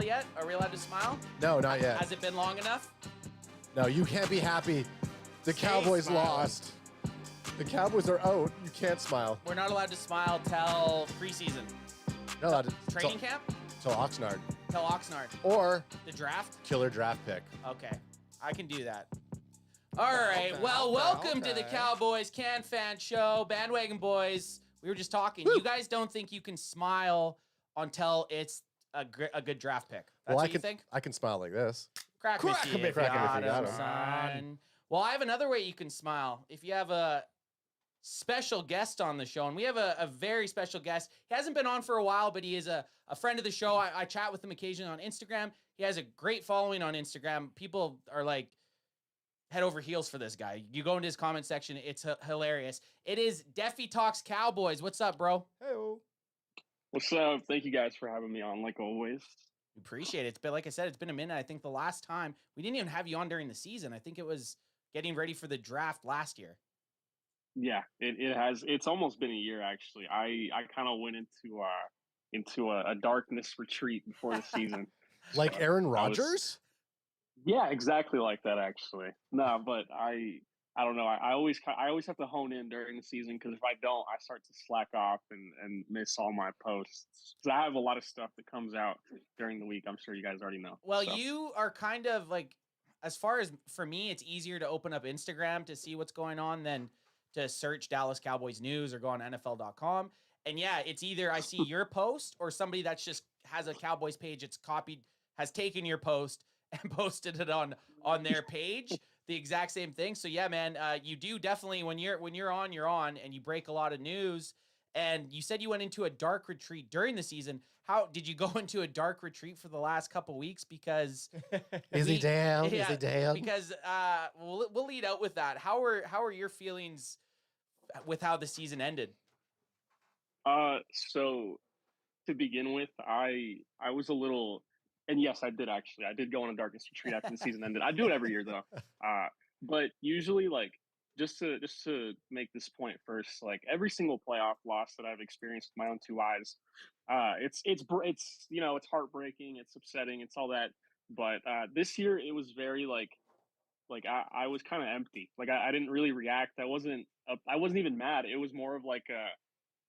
smile yet? Are we allowed to smile? No, not yet. Has it been long enough? No, you can't be happy. The Cowboys lost. The Cowboys are out. You can't smile. We're not allowed to smile till preseason. Not allowed to. Training camp? Till Oxnard. Till Oxnard. Or the draft? Killer draft pick. Okay. I can do that. All right. Welcome to the Cowboys Can Fan Show. Bandwagon boys. We were just talking. Woo. You guys don't think you can smile until it's a good draft pick. That's what you think? I can smile like this. Crack me if you got him, son. Well, I have another way you can smile. If you have a special guest on the show, and we have a very special guest. He hasn't been on for a while, but he is a friend of the show. I chat with him occasionally on Instagram. He has a great following on Instagram. People are like head over heels for this guy. You go into his comment section, it's hilarious. It is Defy Talks Cowboys. What's up, bro? Hey-o. What's up? Thank you guys for having me on, like always. We appreciate it. But like I said, it's been a minute. I think the last time we didn't even have you on during the season. I think it was getting ready for the draft last year. Yeah, it has. It's almost been a year, actually. I kind of went into a darkness retreat before the season. Like Aaron Rodgers? Yeah, exactly like that, actually. No, but I don't know. I always have to hone in during the season, because if I don't, I start to slack off and miss all my posts. Because I have a lot of stuff that comes out during the week. I'm sure you guys already know. Well, so. You are kind of like, as far as for me, it's easier to open up Instagram to see what's going on than to search Dallas Cowboys news or go on NFL.com. And yeah, it's either I see your post or somebody that's just has a Cowboys page. It's copied, has taken your post and posted it on their page. The exact same thing. So yeah, man, you do definitely, when you're on, and you break a lot of news. And you said you went into a dark retreat during the season. How did you go into a dark retreat for the last couple weeks? Because is he down? Because we'll lead out with that. How are your feelings with how the season ended? So to begin with, I was a little, and yes, I did go on a darkness retreat after the season ended. I do it every year though. But usually, like, just to make this point first, like every single playoff loss that I've experienced with my own two eyes, it's it's heartbreaking, it's upsetting, it's all that. But this year it was very like I was kind of empty. Like I didn't really react. I wasn't even mad. It was more of like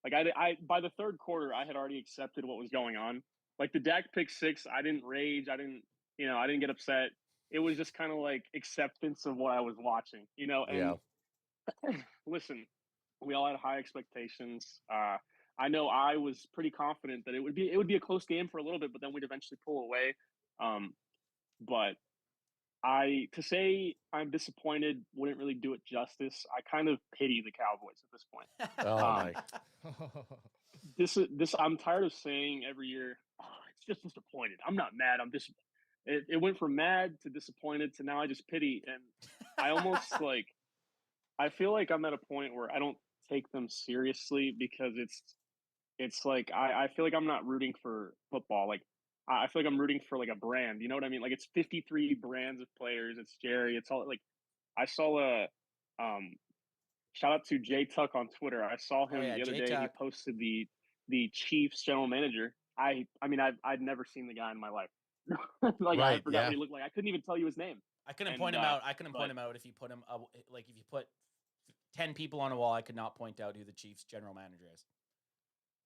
I by the third quarter I had already accepted what was going on. Like the Dak pick six, I didn't rage. I didn't get upset. It was just kind of like acceptance of what I was watching, and yeah. Listen, we all had high expectations. I know I was pretty confident that it would be a close game for a little bit, but then we'd eventually pull away. But to say I'm disappointed wouldn't really do it justice. I kind of pity the Cowboys at this point. This I'm tired of saying every year. Oh, it's just disappointed. I'm not mad. I'm just. It went from mad to disappointed to now I just pity, and I almost like. I feel like I'm at a point where I don't take them seriously, because it's like I feel like I'm not rooting for football. Like I feel like I'm rooting for like a brand. You know what I mean? Like it's 53 brands of players. It's Jerry. It's all like I saw a shout out to Jay Tuck on Twitter. I saw him the other day. Tuck. He posted the Chiefs general manager. I mean I'd never seen the guy in my life. Like right, I forgot what he looked like. I couldn't even tell you his name. I couldn't point him out. I couldn't point him out if you put him like if you put 10 people on a wall. I could not point out who the Chiefs general manager is.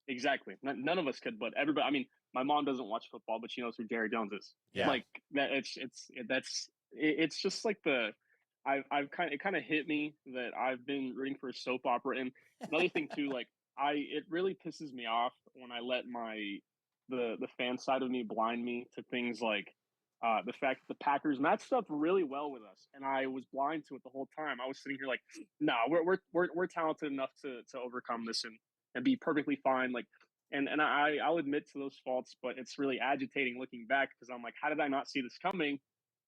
Exactly. None of us could, but everybody. I mean, my mom doesn't watch football, but she knows who Jerry Jones is. Yeah. Like that. It's just like it kind of hit me that I've been rooting for a soap opera. And another thing too, like it really pisses me off when I let the fan side of me blind me to things like the fact that the Packers matched up really well with us, and I was blind to it the whole time. I was sitting here like, no, we're talented enough to overcome this and be perfectly fine. Like, and I'll admit to those faults, but it's really agitating looking back, because I'm like, how did I not see this coming?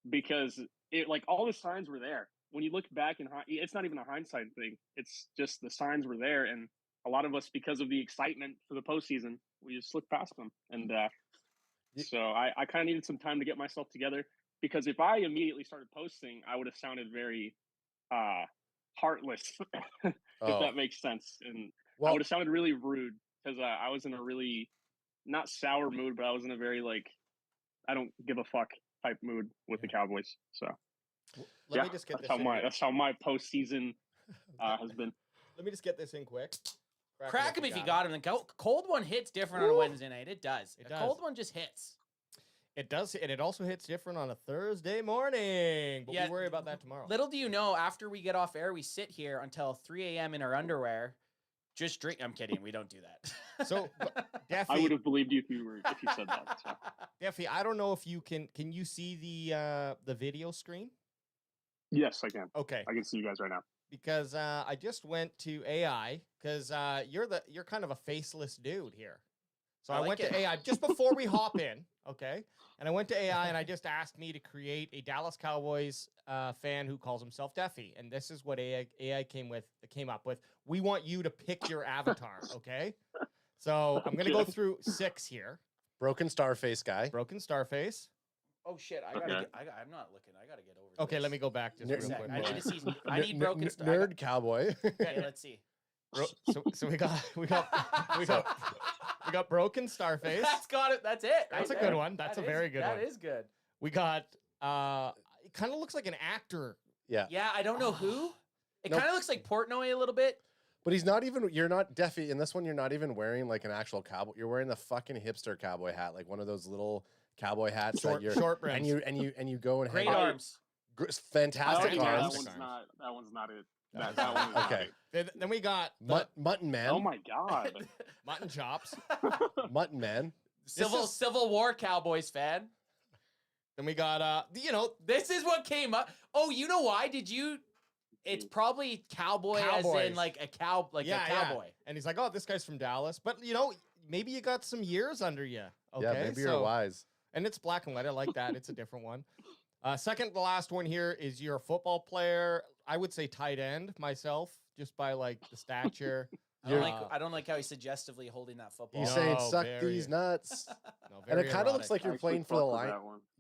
Because it like all the signs were there. When you look back it's not even a hindsight thing. It's just the signs were there, and a lot of us, because of the excitement for the postseason, we just slipped past them. And so I kind of needed some time to get myself together, because if I immediately started posting, I would have sounded very heartless, if that makes sense. And I would have sounded really rude, because I was in a really not sour mood, but I was in a very like I don't give a fuck type mood with the Cowboys. So Let me just get this that's how my postseason has been. Let me just get this in quick. Crack him if you got him. The cold one hits different on a Wednesday night. It does. It A does. cold one just hits. It does, and it also hits different on a Thursday morning. But we worry about that tomorrow. Little do you know, after we get off air, we sit here until 3 a.m. in our underwear, just drink. I'm kidding. We don't do that. So, Daffy, I would have believed you if you said that. So. Daffy, I don't know if you can you see the video screen? Yes, I can. Okay. I can see you guys right now. Because I just went to AI because you're kind of a faceless dude here. So I went to AI just before we hop in, okay? And I went to AI and I just asked me to create a Dallas Cowboys fan who calls himself Daffy. And this is what AI came up with. We want you to pick your avatar, okay? So I'm gonna go through 6 here. Broken Starface guy. Broken Starface. Oh shit! I'm not looking. I gotta get over. Okay, this. let me go back just real quick. I need to see. I need broken. Nerd cowboy. Okay, let's see. So we got broken Starface. That's got it. That's it. That's a good one. That's a very good one. That is good. We got it kind of looks like an actor. Yeah. Yeah, I don't know who. It kind of looks like Portnoy a little bit. But he's not even. You're not Deffy in this one. You're not even wearing like an actual cowboy. You're wearing the fucking hipster cowboy hat, like one of those little cowboy hats. Short brims. And you go and Great hang out. arms. Fantastic that arms. one's not it. That one is Okay. Then we got Mutton Man. Oh my god. mutton chops. Mutton Man. Civil War Cowboys fan. Then we got This is what came up. Oh, you know why? Did you? It's probably cowboy as in like a cowboy. Yeah. And he's like, oh, this guy's from Dallas. But maybe you got some years under you. Okay. Yeah, maybe you're wise. And it's black and white. I like that. It's a different one. Second to last one here is you're a football player. I would say tight end myself, just by like the stature. I don't like how he's suggestively holding that football. He's saying suck these nuts. And it kind of looks like you're playing for the line.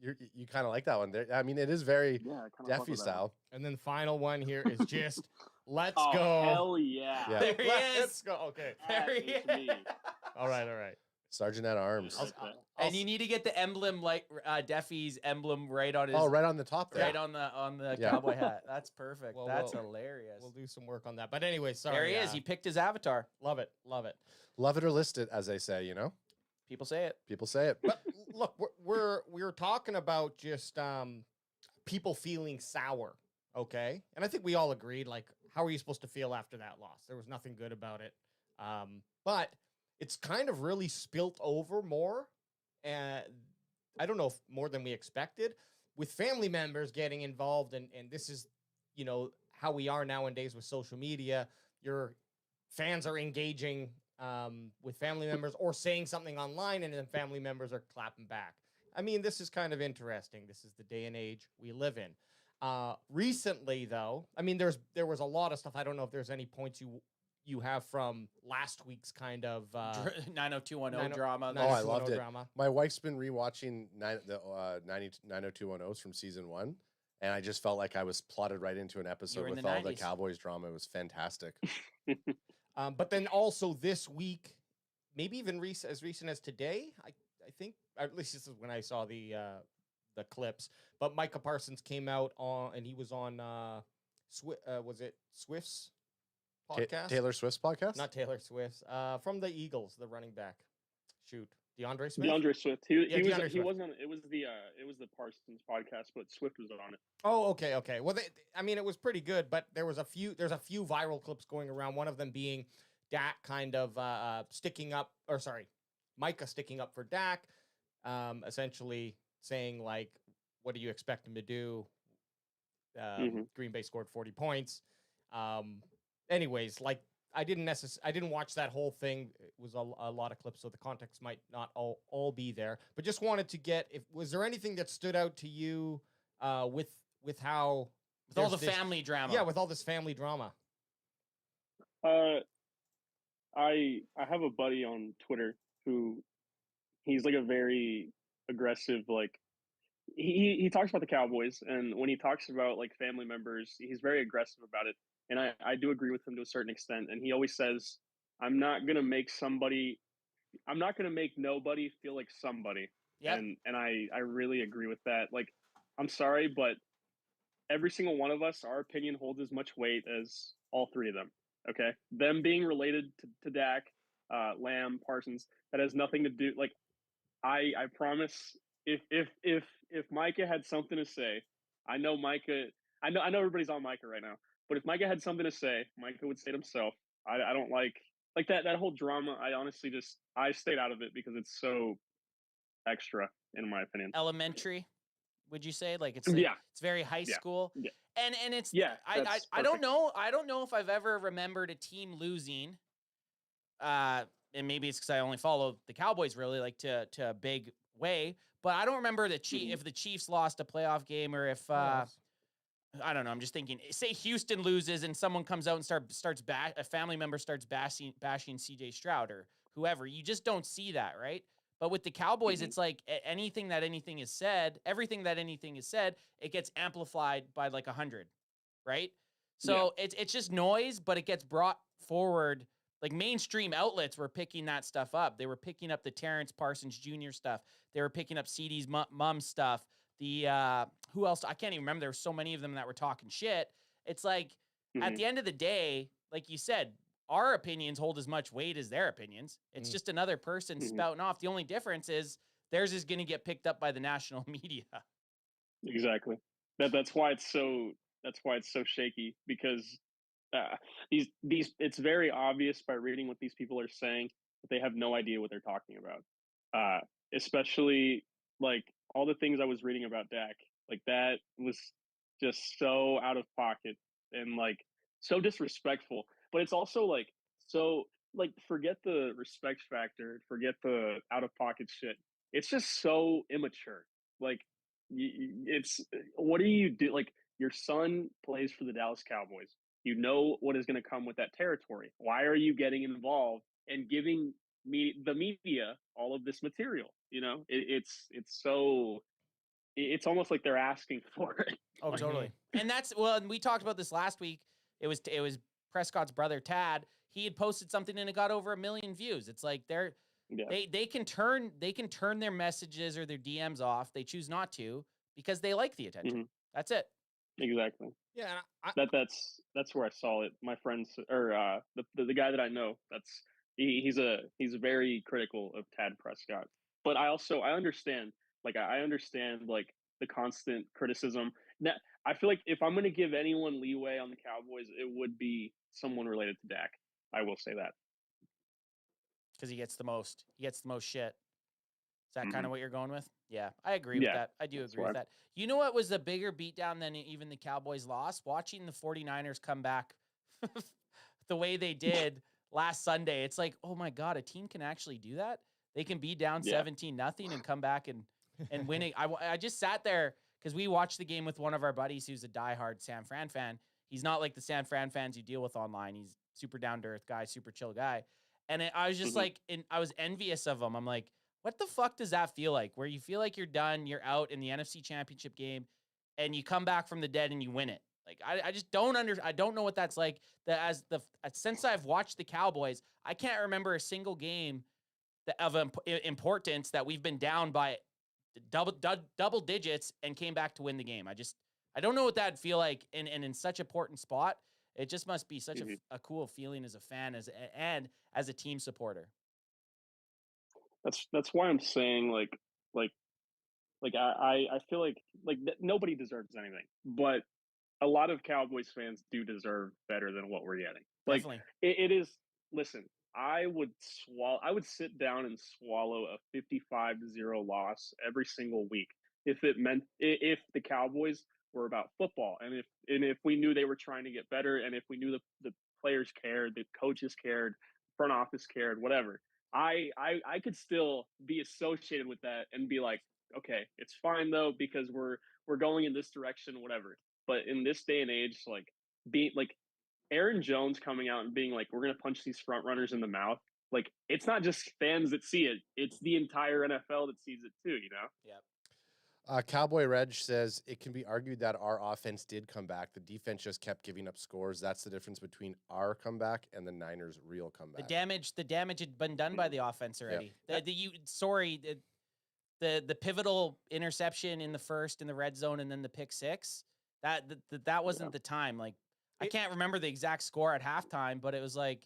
You kind of like that one. I mean, it is very Deffy style. And then the final one here is just let's oh, go. Hell yeah. There he is. Let's go. Okay. There he is. All right. Sergeant at Arms. And you need to get the emblem, like Deffy's emblem, right on his. Oh, right on the top there. Right on the cowboy hat. That's perfect. Well, That's hilarious. We'll do some work on that. But anyway, sorry. There he is. He picked his avatar. Love it. Love it or list it, as they say. People say it. People say it. But look, we're talking about just people feeling sour. Okay, and I think we all agreed. Like, how are you supposed to feel after that loss? There was nothing good about it. But it's kind of really spilt over more, and I don't know if more than we expected, with family members getting involved, and this is, how we are nowadays with social media. Your fans are engaging with family members or saying something online, and then family members are clapping back. I mean, this is kind of interesting. This is the day and age we live in. Recently, though, I mean, there was a lot of stuff. I don't know if there's any points you have from last week's kind of 90210 drama. Oh, I loved it. Drama. My wife's been rewatching the 90210s from season 1, and I just felt like I was plotted right into an episode with all the Cowboys drama. It was fantastic. But then also this week, maybe even as recent as today, I think, at least this is when I saw the clips. But Micah Parsons came out and he was on was it Swift's podcast? Taylor Swift's podcast? Not Taylor Swift's. From the Eagles, the running back. DeAndre Swift. DeAndre Swift. He wasn't. It was the Parsons podcast, but Swift was on it. Oh, okay. Well, it was pretty good, but there's a few viral clips going around. One of them being Dak kind of Micah sticking up for Dak, essentially saying like, "What do you expect him to do?" Green Bay scored 40 points. Anyways, like I didn't watch that whole thing. It was a lot of clips, so the context might not all be there. But just wanted to get was there anything that stood out to you with how with all the family drama? Yeah, with all this family drama. I have a buddy on Twitter who he's like a very aggressive, like he talks about the Cowboys, and when he talks about like family members, he's very aggressive about it. And I do agree with him to a certain extent. And he always says, I'm not going to make nobody feel like somebody. Yep. And I really agree with that. Like, I'm sorry, but every single one of us, our opinion holds as much weight as all three of them. Okay, them being related to Dak, Lamb, Parsons, that has nothing to do. Like, I promise, if Micah had something to say, I know Micah. I know everybody's on Micah right now, but if Micah had something to say, Micah would say it himself. I don't like that whole drama. I honestly I stayed out of it because it's so extra, in my opinion. Elementary, would you say? Like Yeah, it's very high yeah, school. yeah, And it's yeah. I That's I don't perfect. know. I don't know if I've ever remembered a team losing. And maybe it's because I only follow the Cowboys really like to a big way, but I don't remember if the Chiefs lost a playoff game or if I don't know. I'm just thinking. Say Houston loses and someone comes out and starts a family member starts bashing C.J. Stroud or whoever. You just don't see that, right? But with the Cowboys, it's like everything that anything is said, it gets amplified by like 100, right? So it's just noise, but it gets brought forward. Like mainstream outlets were picking that stuff up. They were picking up the Terrence Parsons Jr. stuff. They were picking up CD's mom stuff. The who else? I can't even remember. There were so many of them that were talking shit. It's like at the end of the day, like you said, our opinions hold as much weight as their opinions. It's just another person spouting off. The only difference is theirs is going to get picked up by the national media. Exactly. That's why it's so shaky, because these it's very obvious by reading what these people are saying that they have no idea what they're talking about. Especially like all the things I was reading about Dak, like that was just so out of pocket and like so disrespectful. But it's also like so like forget the respect factor, forget the out of pocket shit. It's just so immature. Like it's what do you do? Like your son plays for the Dallas Cowboys. You know what is going to come with that territory. Why are you getting involved and giving the media all of this material? You know, it's so it's almost like they're asking for it. Oh, totally. And and we talked about this last week. It was Prescott's brother Tad. He had posted something and it got over 1 million views. It's like they can turn their messages or their DMs off. They choose not to because they like the attention. That's it. Exactly. Yeah, that's where I saw it. My friends or the guy that I know, he's very critical of Tad Prescott. But I understand, like I understand like the constant criticism. Now, I feel like if I'm going to give anyone leeway on the Cowboys, it would be someone related to Dak. I will say that. Because he gets the most shit. Is that kind of what you're going with? Yeah, I agree with that. I do agree with that. You know what was a bigger beatdown than even the Cowboys loss? Watching the 49ers come back the way they did last Sunday. It's like, oh my God, a team can actually do that? They can be down 17-0 and come back and winning. I just sat there because we watched the game with one of our buddies who's a diehard San Fran fan. He's not like the San Fran fans you deal with online. He's super down-to-earth guy, super chill guy. And I was just like, I was envious of him. I'm like, what the fuck does that feel like? Where you feel like you're done, you're out in the NFC Championship game, and you come back from the dead and you win it. Like I just don't I don't know what that's like. Since I've watched the Cowboys, I can't remember a single game of importance that we've been down by double digits and came back to win the game. I don't know what that'd feel like in such an important spot. It just must be such a cool feeling as a fan and as a team supporter. That's why I'm saying I feel like nobody deserves anything, but a lot of Cowboys fans do deserve better than what we're getting. Like Definitely. it is. Listen, I would sit down and swallow a 55-0 loss every single week if it meant if the Cowboys were about football and if we knew they were trying to get better and if we knew the players cared, the coaches cared, front office cared, whatever. I could still be associated with that and be like, okay, it's fine though because we're going in this direction, whatever. But in this day and age, like being like Aaron Jones coming out and being like, we're gonna punch these front runners in the mouth. Like it's not just fans that see it; it's the entire NFL that sees it too. You know. Yep. Cowboy Reg says it can be argued that our offense did come back. The defense just kept giving up scores. That's the difference between our comeback and the Niners' real comeback. The damage had been done by the offense already. Yep. the pivotal interception in the first in the red zone and then the pick six, that wasn't the time. Like, I can't remember the exact score at halftime, but it was like,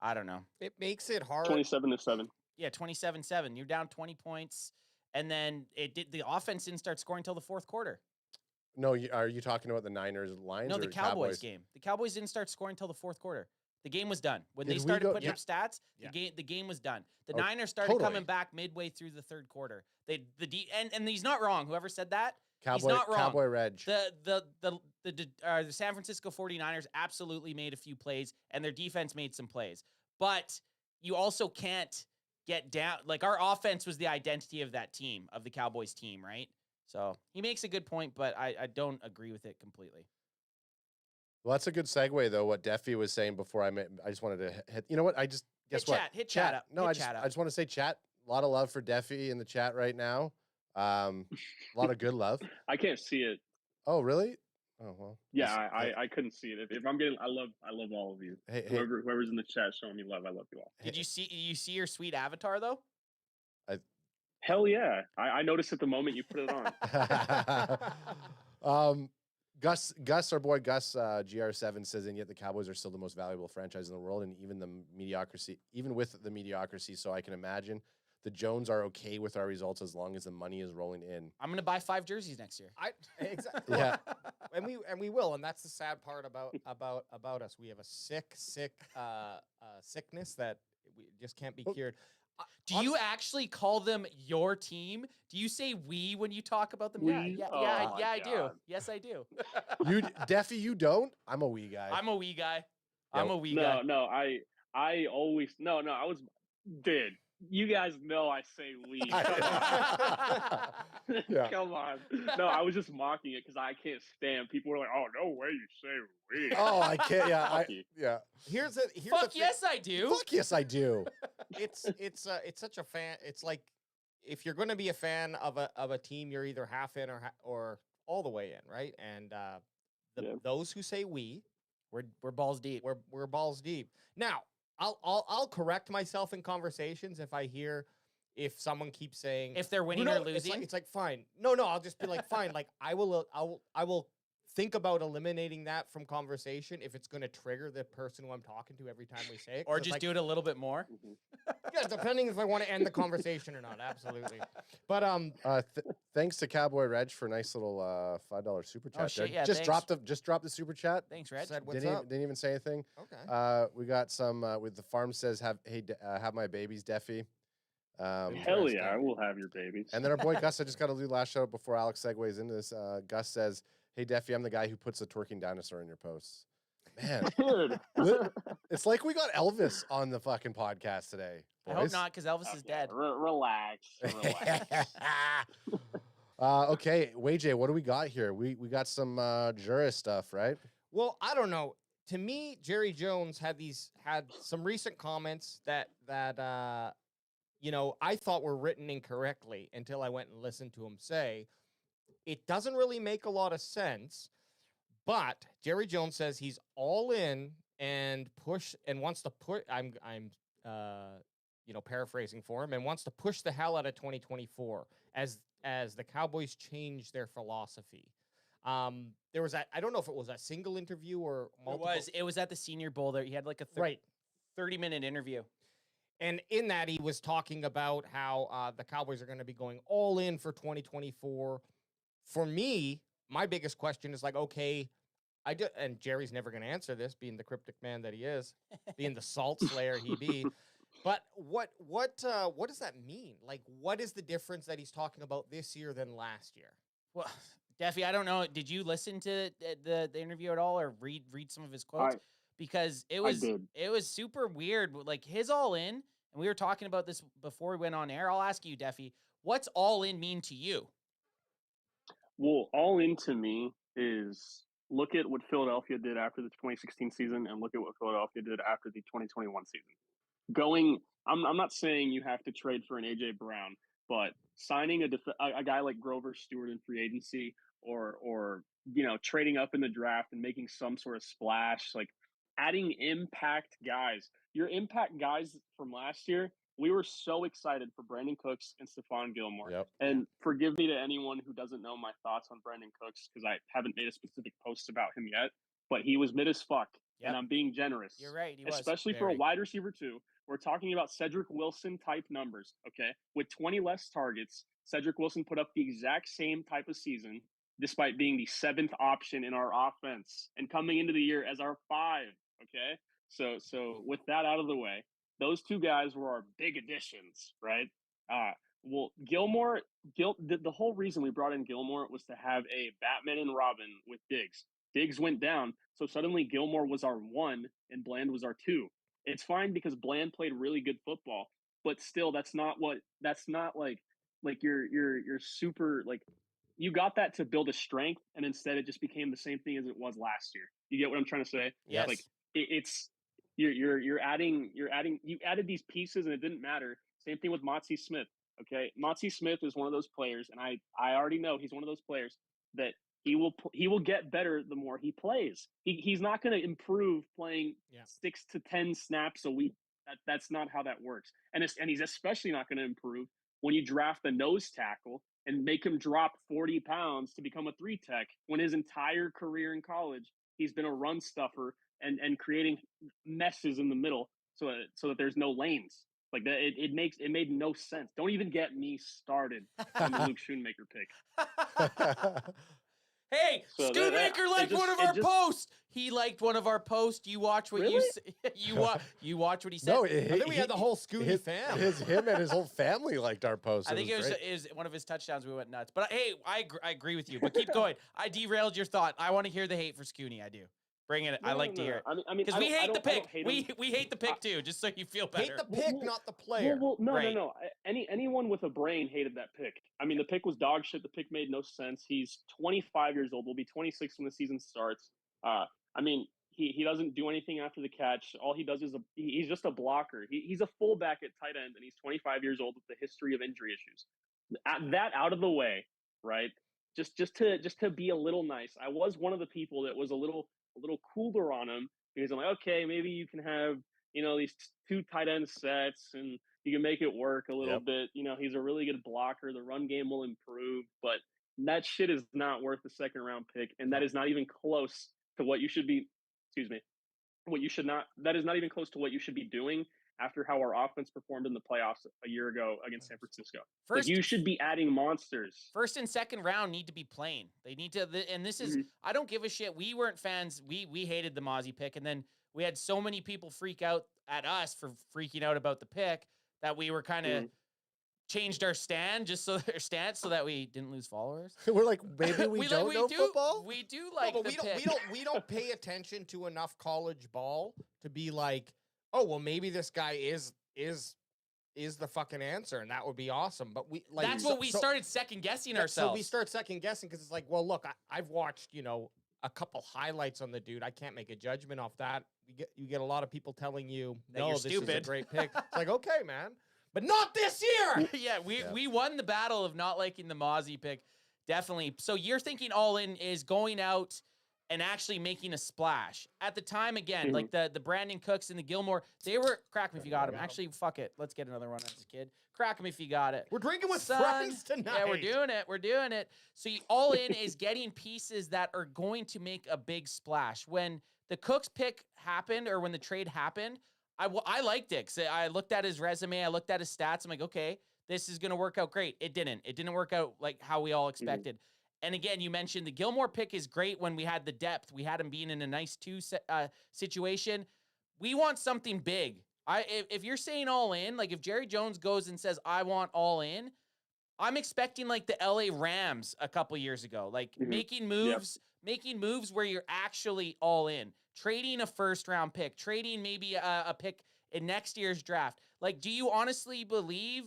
I don't know. It makes it hard. 27-7. Yeah, 27-7. You're down 20 points, and then the offense didn't start scoring until the fourth quarter. No, are you talking about the Niners Lions? No, or the Cowboys game. The Cowboys didn't start scoring until the fourth quarter. The game was done. When they started putting up stats, the game was done. The Niners started coming back midway through the third quarter. And he's not wrong. Whoever said that, he's not wrong. Cowboy Reg. The San Francisco 49ers absolutely made a few plays, and their defense made some plays. But you also can't get down. Like, our offense was the identity of that team, of the Cowboys team, right? So he makes a good point, but I don't agree with it completely. Well, that's a good segue, though, what Deffy was saying before I just wanted to hit. You know what? I just guess what? Hit chat up. No, I just want to say chat. A lot of love for Deffy in the chat right now. A lot of good love. I can't see it. Oh, really? Oh, well. Yeah, I couldn't see it. If I'm getting, I love all of you. Hey, whoever's in the chat showing me love, I love you all. Did you see your sweet avatar though? Hell yeah! I noticed it the moment you put it on. Gus, our boy Gus, GR7 says, and yet the Cowboys are still the most valuable franchise in the world, and even with the mediocrity. So I can imagine the Jones are okay with our results as long as the money is rolling in. I'm gonna buy 5 jerseys next year. Exactly. Yeah, and we will, and that's the sad part about us. We have a sickness that we just can't be cured. Do you actually call them your team? Do you say we when you talk about them? I do. Yes, I do. Deffy, you don't? I'm a we guy. I'm a we guy. No, I always no. I was dude. You guys know I say we. Come on. No, I was just mocking it because I can't stand. People were like, "Oh, no way you say we." Oh, I can't. Yeah, Here's yes, I do. Fuck yes, I do. It's such a fan. It's like if you're going to be a fan of a team, you're either half in or all the way in, right? And those who say we're balls deep. We're balls deep. Now, I'll correct myself in conversations if someone keeps saying if they're winning or losing. It's like fine. No, I'll just be like fine. Like I will think about eliminating that from conversation if it's going to trigger the person who I'm talking to every time we say it. Or just do it a little bit more. Yeah, depending if I want to end the conversation or not. Absolutely. But thanks to Cowboy Reg for a nice little $5 super chat. Oh, shit, yeah, just dropped the super chat. Thanks, Reg. Said, what's up? Didn't even say anything. Okay. We got some with the farm says have my babies, Deffy. Hell yeah, I will have your babies. And then our boy Gus, I just got to do last shout out before Alex segues into this. Gus says, "Hey Deffy, I'm the guy who puts the twerking dinosaur in your posts." Man, it's like we got Elvis on the fucking podcast today. Boys. I hope not, because Elvis is dead. Relax. Okay, WayJ, what do we got here? We got some Juris stuff, right? Well, I don't know. To me, Jerry Jones had some recent comments that I thought were written incorrectly until I went and listened to him say. It doesn't really make a lot of sense, but Jerry Jones says he's all in and wants to put. I'm paraphrasing for him, and wants to push the hell out of 2024 as the Cowboys change their philosophy. There was I don't know if it was a single interview or multiple. It was at the Senior Bowl. There he had like a 30-minute interview. And in that, he was talking about how the Cowboys are going to be going all in for 2024. For me, my biggest question is like, okay, and Jerry's never going to answer this, being the cryptic man that he is, being the salt slayer he be. But what does that mean? Like, what is the difference that he's talking about this year than last year? Well, Deffy, I don't know. Did you listen to the interview at all, or read some of his quotes? Because it was super weird. Like his all in, and we were talking about this before we went on air. I'll ask you, Deffy, what's all in mean to you? Well, all in to me is look at what Philadelphia did after the 2016 season and look at what Philadelphia did after the 2021 season. I'm not saying you have to trade for an A.J. Brown, but signing a guy like Grover Stewart in free agency or trading up in the draft and making some sort of splash, like adding impact guys. Your impact guys from last year, we were so excited for Brandon Cooks and Stephon Gilmore. Yep. And forgive me to anyone who doesn't know my thoughts on Brandon Cooks because I haven't made a specific post about him yet. But he was mid as fuck, Yep. and I'm being generous. You're right. He was. Especially for a wide receiver too. We're talking about Cedric Wilson type numbers. Okay, with 20 less targets, Cedric Wilson put up the exact same type of season, despite being the 7th option in our offense and coming into the year as our 5. Okay, so with that out of the way, those two guys were our big additions, right? Well, Gilmore, the whole reason we brought in Gilmore was to have a Batman and Robin with Diggs. Diggs went down, so suddenly Gilmore was our 1 and Bland was our 2. It's fine because Bland played really good football, but still, that's not like your super like you got that to build a strength, and instead it just became the same thing as it was last year. You get what I'm trying to say? Yes. Like it's you added these pieces and it didn't matter. Same thing with Motzi Smith. Okay, Motzi Smith is one of those players, and I already know he's one of those players that he will get better the more he plays. He's not going to improve playing 6 to 10 snaps a week. That's not how that works. And he's especially not going to improve when you draft a nose tackle and make him drop 40 pounds to become a 3 tech when his entire career in college he's been a run stuffer and creating messes in the middle so that there's no lanes. Like that, it made no sense. Don't even get me started on the Luke Schoonmaker pick. Hey, So Schoonmaker liked one of our posts. He liked one of our posts. You watch what Really? you watch what he said. No, I think we had the whole Scooty fam. Him and his whole family liked our post. I think it was one of his touchdowns. We went nuts. But hey, I agree with you. But keep going. I derailed your thought. I want to hear the hate for Scooney. I do. Bring it. I like to hear it. I mean, because we hate the pick. We hate the pick I- too. Just so you feel better. Hate the pick, not the player. Well, no, Right. no. Anyone with a brain hated that pick. I mean, the pick was dog shit. The pick made no sense. He's 25 years old. Will be 26 when the season starts. I mean, he doesn't do anything after the catch. All he does is he's just a blocker. He's a fullback at tight end, and he's 25 years old with a history of injury issues. That out of the way, right? Just to be a little nice. I was one of the people that was a little cooler on him because I'm like, okay, maybe you can have, these 2 tight end sets and you can make it work a little bit. He's a really good blocker. The run game will improve, but that shit is not worth the 2nd round pick. And that is not even close to what you should be, that is not even close to what you should be doing after how our offense performed in the playoffs a year ago against San Francisco. You should be adding monsters. 1st and 2nd round need to be playing. They need to, and this is, I don't give a shit. We weren't fans. We hated the Mozzie pick. And then we had so many people freak out at us for freaking out about the pick that we were kind of changed our stance so that we didn't lose followers. We're like, maybe we don't know football. We do like but the pick. we don't pay attention to enough college ball to be like, oh, well, maybe this guy is the fucking answer, and that would be awesome. But that's what we started second guessing ourselves. So we start second guessing because it's like, well, look, I've watched a couple highlights on the dude. I can't make a judgment off that. You get a lot of people telling you, that no, you're this stupid. is a great pick. It's like, okay, man, but not this year. Yeah, we won the battle of not liking the Mozzie pick, definitely. So you're thinking all in is going out and actually making a splash. At the time, again, like the Brandon Cooks and the Gilmore, they were, crack me if you got him. Actually, fuck it. Let's get another one on this kid. Crack him if you got it. We're drinking with friends tonight. Yeah, we're doing it. So all in is getting pieces that are going to make a big splash. When the Cooks pick happened or when the trade happened, I liked it. I looked at his resume. I looked at his stats. I'm like, okay, this is going to work out great. It didn't. It didn't work out like how we all expected. And again, you mentioned the Gilmore pick is great when we had the depth. We had him being in a nice 2 situation. We want something big. If you're saying all in, like if Jerry Jones goes and says, I want all in, I'm expecting like the LA Rams a couple years ago, like making moves where you're actually all in, trading a 1st round pick, trading maybe a pick in next year's draft. Like, do you honestly believe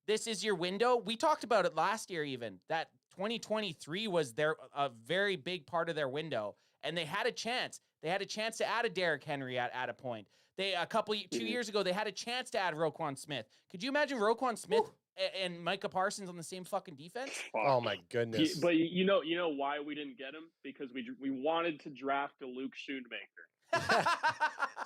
this is your window? We talked about it last year, even that 2023 was a very big part of their window, and they had a chance. They had a chance to add a Derrick Henry at a point. 2 years ago, they had a chance to add Roquan Smith. Could you imagine Roquan Smith and Micah Parsons on the same fucking defense? Oh my goodness! But you know why we didn't get him? Because we wanted to draft a Luke Schoonmaker.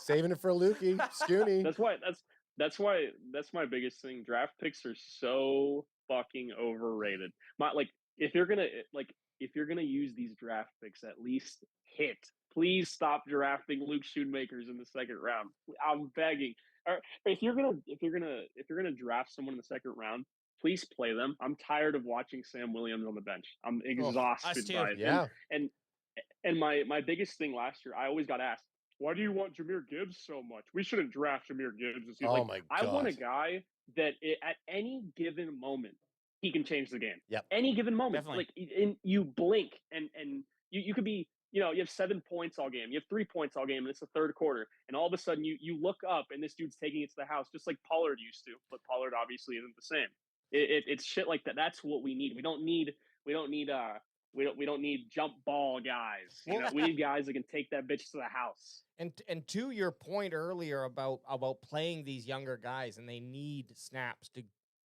Saving it for Lukey, Scooney. That's That's my biggest thing. Draft picks are so fucking overrated. If you're gonna use these draft picks, at least hit. Please stop drafting Luke Schoonmakers in the second round. I'm begging. Or if you're gonna draft someone in the second round, please play them. I'm tired of watching Sam Williams on the bench. I'm us exhausted too. by it. Yeah. And my biggest thing last year, I always got asked, why do you want Jahmyr Gibbs so much? We shouldn't draft Jahmyr Gibbs this year. Oh my I want a God. guy that at any given moment he can change the game. Yep. Any given moment, Definitely. you blink and you could be, you have 7 points all game, you have 3 points all game, and it's the third quarter, and all of a sudden you look up and this dude's taking it to the house, just like Pollard used to. But Pollard obviously isn't the same. It's shit like that. That's what we need. We don't need jump ball guys. We need guys that can take that bitch to the house. And to your point earlier about playing these younger guys, and they need snaps to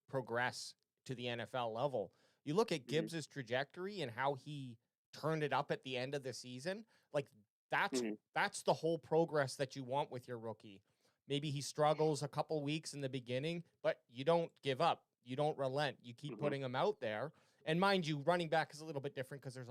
progress to the NFL level. You look at Gibbs's trajectory and how he turned it up at the end of the season. Like that's the whole progress that you want with your rookie. Maybe he struggles a couple weeks in the beginning, but you don't give up. You don't relent. You keep putting him out there. And mind you, running back is a little bit different because there's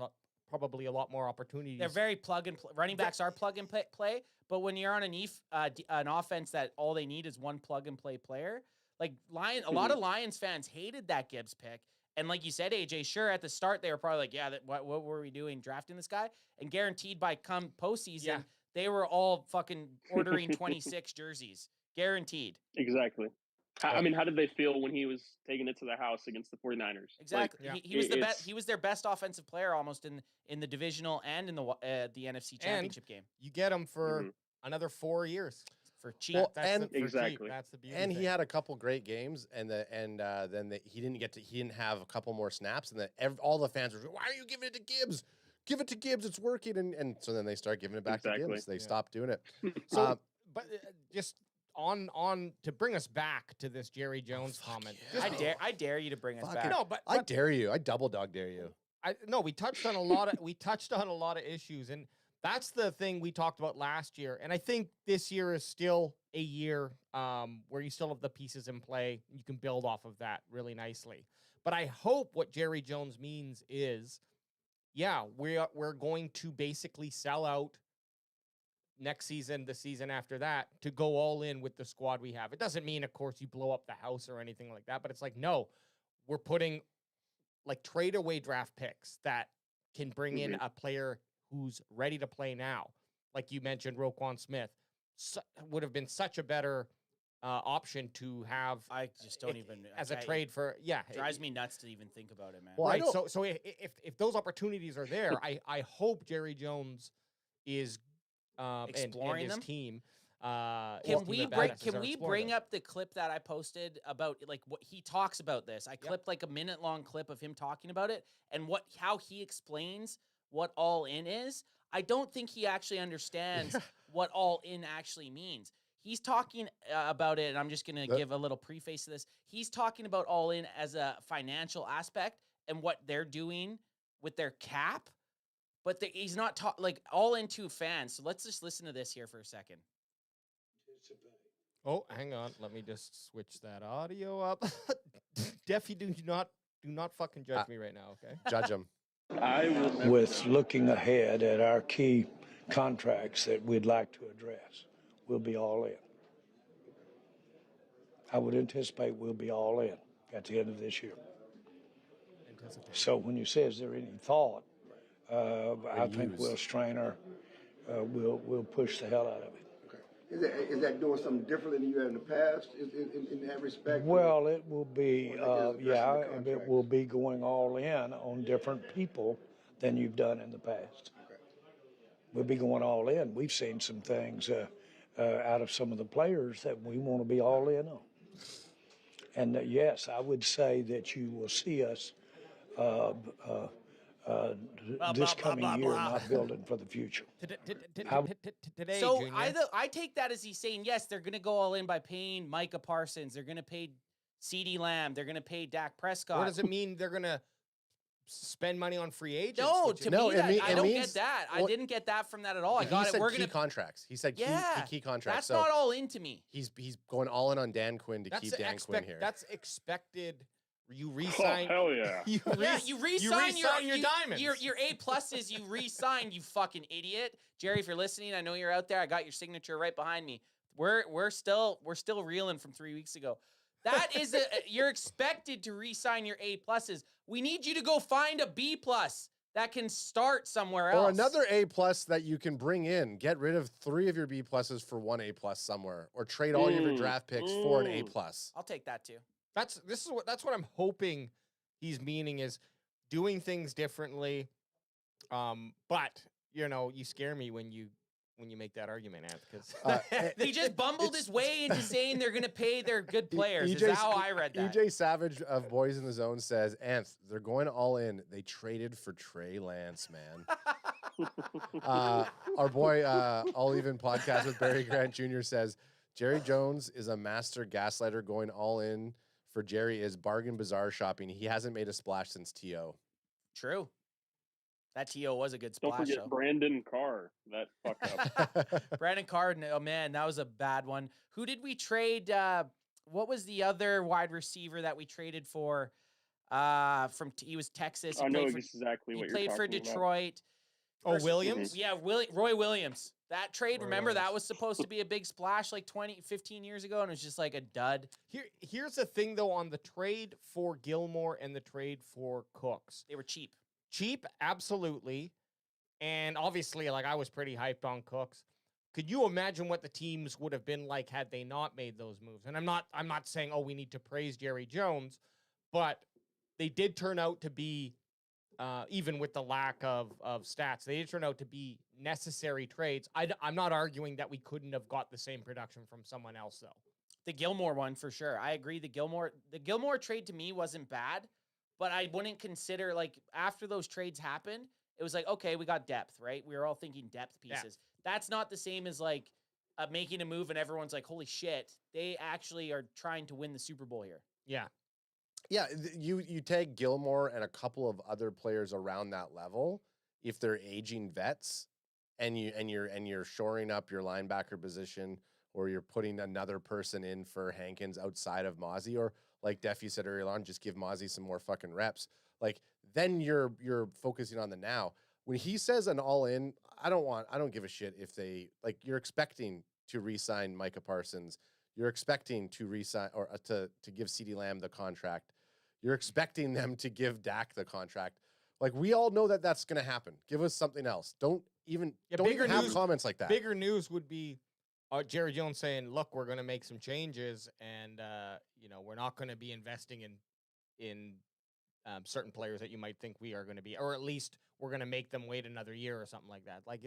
probably a lot more opportunities. They're very plug and play. Running backs are plug and play, but when you're on an offense that all they need is one plug and play player, like a lot of Lions fans hated that Gibbs pick. And like you said, AJ, sure, at the start they were probably like, yeah, what were we doing drafting this guy? And guaranteed by come postseason, they were all fucking ordering 26 jerseys. Guaranteed. Exactly. I mean, how did they feel when he was taking it to the house against the 49ers? Exactly. He was the best. He was their best offensive player almost in the divisional and in the NFC Championship game. You get him for another 4 years for cheap. Well, exactly. That's the beauty. And he had a couple great games, and then he didn't have a couple more snaps, and then all the fans were, why are you giving it to Gibbs? Give it to Gibbs. It's working. And so then they start giving it back to Gibbs. They stopped doing it. So, but just on to bring us back to this Jerry Jones comment. Yeah. I dare you to bring us back. No, but I dare you. I double dog dare you. We touched on a lot of issues, and that's the thing we talked about last year. And I think this year is still a year where you still have the pieces in play. You can build off of that really nicely. But I hope what Jerry Jones means is, we're going to basically sell out next season, the season after that, to go all in with the squad we have. It doesn't mean, of course, you blow up the house or anything like that, but it's like, no, we're putting trade away draft picks that can bring in a player who's ready to play now. Like you mentioned, Roquan Smith would have been such a better option to have. I just don't even as a trade for drives me nuts to even think about it, man. Well, right. So if those opportunities are there, I hope Jerry Jones is exploring and his them. Team. Can we bring up the clip that I posted about what he talks about this? I clipped a minute-long clip of him talking about it and how he explains what all in is. I don't think he actually understands what all in actually means. He's talking about it, and I'm just going to give a little preface to this. He's talking about all in as a financial aspect and what they're doing with their cap, but he's not all into fans. So let's just listen to this here for a second. Oh, hang on. Let me just switch that audio up. Deffy, do not fucking judge me right now, okay? Judge him. With looking ahead at our key contracts that we'd like to address, we'll be all in. I would anticipate we'll be all in at the end of this year. So when you say, is there any thought, I think we'll strain we'll push the hell out of it. Is that doing something different than you have in the past in that respect? Well, it will be, it will be going all in on different people than you've done in the past. Okay. We'll be going all in. We've seen some things out of some of the players that we want to be all in on. And yes, I would say that you will see us this coming year not building for the future. Today, so Junior. I take that as he's saying, yes, they're going to go all in by paying Micah Parsons. They're going to pay CeeDee Lamb. They're going to pay Dak Prescott. What does it mean they're going to spend money on free agents. No, which to No, me, it mean- I it don't means- get that. I well, didn't get that from that at all. I He got it. said We're key gonna. contracts. He said key contracts. That's So not all into me. he's going all in on Dan Quinn to keep Dan Quinn here. That's expected. You Oh, re-sign. hell yeah. You Yeah, you re-sign your diamonds. Your A pluses. You re-sign. You fucking idiot, Jerry. If you're listening, I know you're out there. I got your signature right behind me. We're still reeling from 3 weeks ago. That is you're expected to re-sign your A pluses. We need you to go find a B plus that can start somewhere else. Or another A plus that you can bring in. Get rid of 3 of your B pluses for 1 A plus somewhere, or trade all of your draft picks for an A plus. I'll take that too. That's what I'm hoping he's meaning is doing things differently. But you scare me when you make that argument, Ant, because He just bumbled his way into saying they're going to pay their good players. Is how I read that. EJ Savage of Boys in the Zone says, Anth, they're going all in. They traded for Trey Lance, man. Our boy, All Even Podcast with Barry Grant Jr. says, Jerry Jones is a master gaslighter. Going all in for Jerry is bargain bazaar shopping. He hasn't made a splash since T.O. True. That T.O. was a good Don't splash, forget though. Brandon Carr. That fucked up. Brandon Carden, oh man, that was a bad one. Who did we trade? What was the other wide receiver that we traded for? He was Texas. I know played for, exactly he what you're played for talking about. Detroit. Oh, Williams? Yeah, Roy Williams. That trade, Roy remember, that Williams. was supposed to be a big splash like 15 years ago, and it was just like a dud. Here's the thing, though, on the trade for Gilmore and the trade for Cooks. They were cheap. Cheap, absolutely. And obviously, like, I was pretty hyped on Cooks. Could you imagine what the teams would have been like had they not made those moves? And I'm not saying, we need to praise Jerry Jones, but they did turn out to be, even with the lack of stats, they did turn out to be necessary trades. I'm not arguing that we couldn't have got the same production from someone else, though. The Gilmore one, for sure. I agree. The Gilmore trade to me wasn't bad, but I wouldn't consider, like, after those trades happened, it was like, okay, we got depth, right? We were all thinking depth pieces. That's not the same as, like, making a move and everyone's like, holy shit, they actually are trying to win the Super Bowl here. Yeah. Yeah, you tag Gilmore and a couple of other players around that level if they're aging vets, and you're shoring up your linebacker position, or you're putting another person in for Hankins outside of Mozzie, or like Duffy said earlier on, just give Mozzie some more fucking reps. Like, then you're focusing on the now. When he says an all in, I don't give a shit if they, like, you're expecting to re-sign Micah Parsons. You're expecting to re-sign or to give CeeDee Lamb the contract. You're expecting them to give Dak the contract. Like, we all know that that's going to happen. Give us something else. Don't even have comments like that. Bigger news would be Jerry Jones saying, look, we're going to make some changes, and we're not going to be investing in certain players that you might think we are going to be, or at least we're going to make them wait another year or something like that. Like,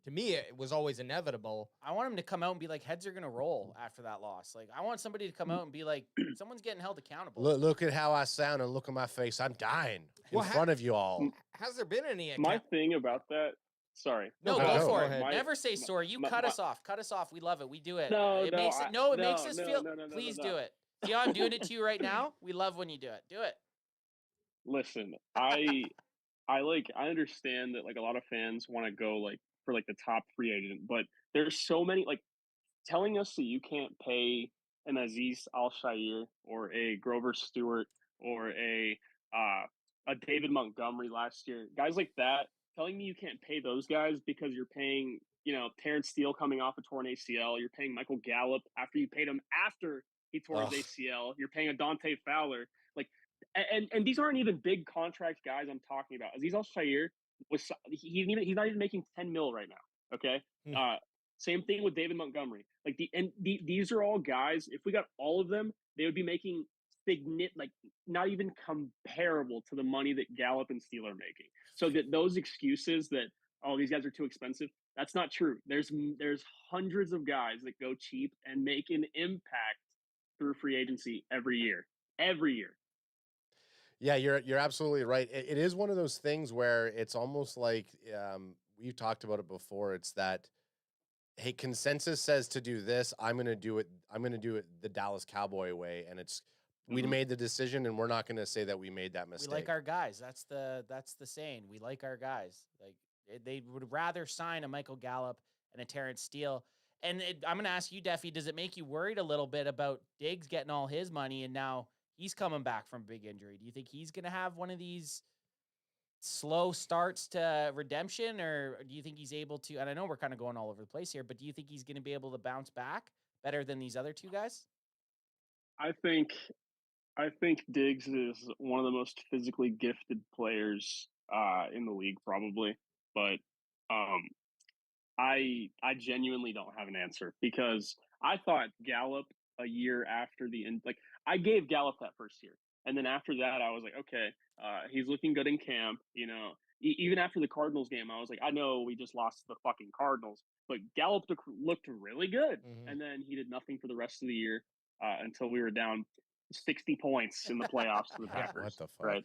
to me, it was always inevitable. I want him to come out and be like, heads are going to roll after that loss. Like, I want somebody to come out and be like, someone's getting held accountable. Look at how I sound and look at my face. I'm dying in front of you all. Has there been any? My thing about that. Sorry. No, No, go go for ahead. it. Never say sorry. You cut us off. Cut us off. We love it. We do it. No, it no, makes I- it. No, it no, makes us no, feel. no, no, no, Please no. do it. See how I'm doing it to you right now? We love when you do it. Do it. Listen, I understand that, like, a lot of fans want to go, like, for, like, the top free agent, but there's so many, like, telling us that you can't pay an Azeez Al-Shaair or a Grover Stewart or a David Montgomery last year, guys like that, telling me you can't pay those guys because you're paying, Terrence Steele coming off a torn ACL, you're paying Michael Gallup after you paid him after he tore his ACL, you're paying a Dante Fowler, like, and these aren't even big contract guys I'm talking about. Azeez Al-Shaair he's not even making $10 million right now. Okay. Same thing with David Montgomery. Like, these are all guys. If we got all of them, they would be making not even comparable to the money that Gallup and Steele are making. So that those excuses that, these guys are too expensive, that's not true. There's hundreds of guys that go cheap and make an impact through free agency every year. Every year. Yeah, you're absolutely right. It is one of those things where it's almost like we've talked about it before. It's that, hey, consensus says to do this. I'm going to do it. I'm going to do it the Dallas Cowboy way, and it's we made the decision, and we're not going to say that we made that mistake. We like our guys. That's the saying. We like our guys. Like they would rather sign a Michael Gallup and a Terrence Steele. And I'm going to ask you, Deffy, does it make you worried a little bit about Diggs getting all his money and now he's coming back from a big injury? Do you think he's going to have one of these slow starts to redemption, or do you think he's able to, and I know we're kind of going all over the place here, but do you think he's going to be able to bounce back better than these other two guys? I think Diggs is one of the most physically gifted players in the league, probably. But I genuinely don't have an answer, because I thought Gallup a year after I gave Gallup that first year, and then after that I was like, okay, he's looking good in camp. Even after the Cardinals game, I was like, I know we just lost to the fucking Cardinals, but Gallup looked really good, and then he did nothing for the rest of the year until we were down 60 points in the playoffs to the Packers. What the fuck? Right.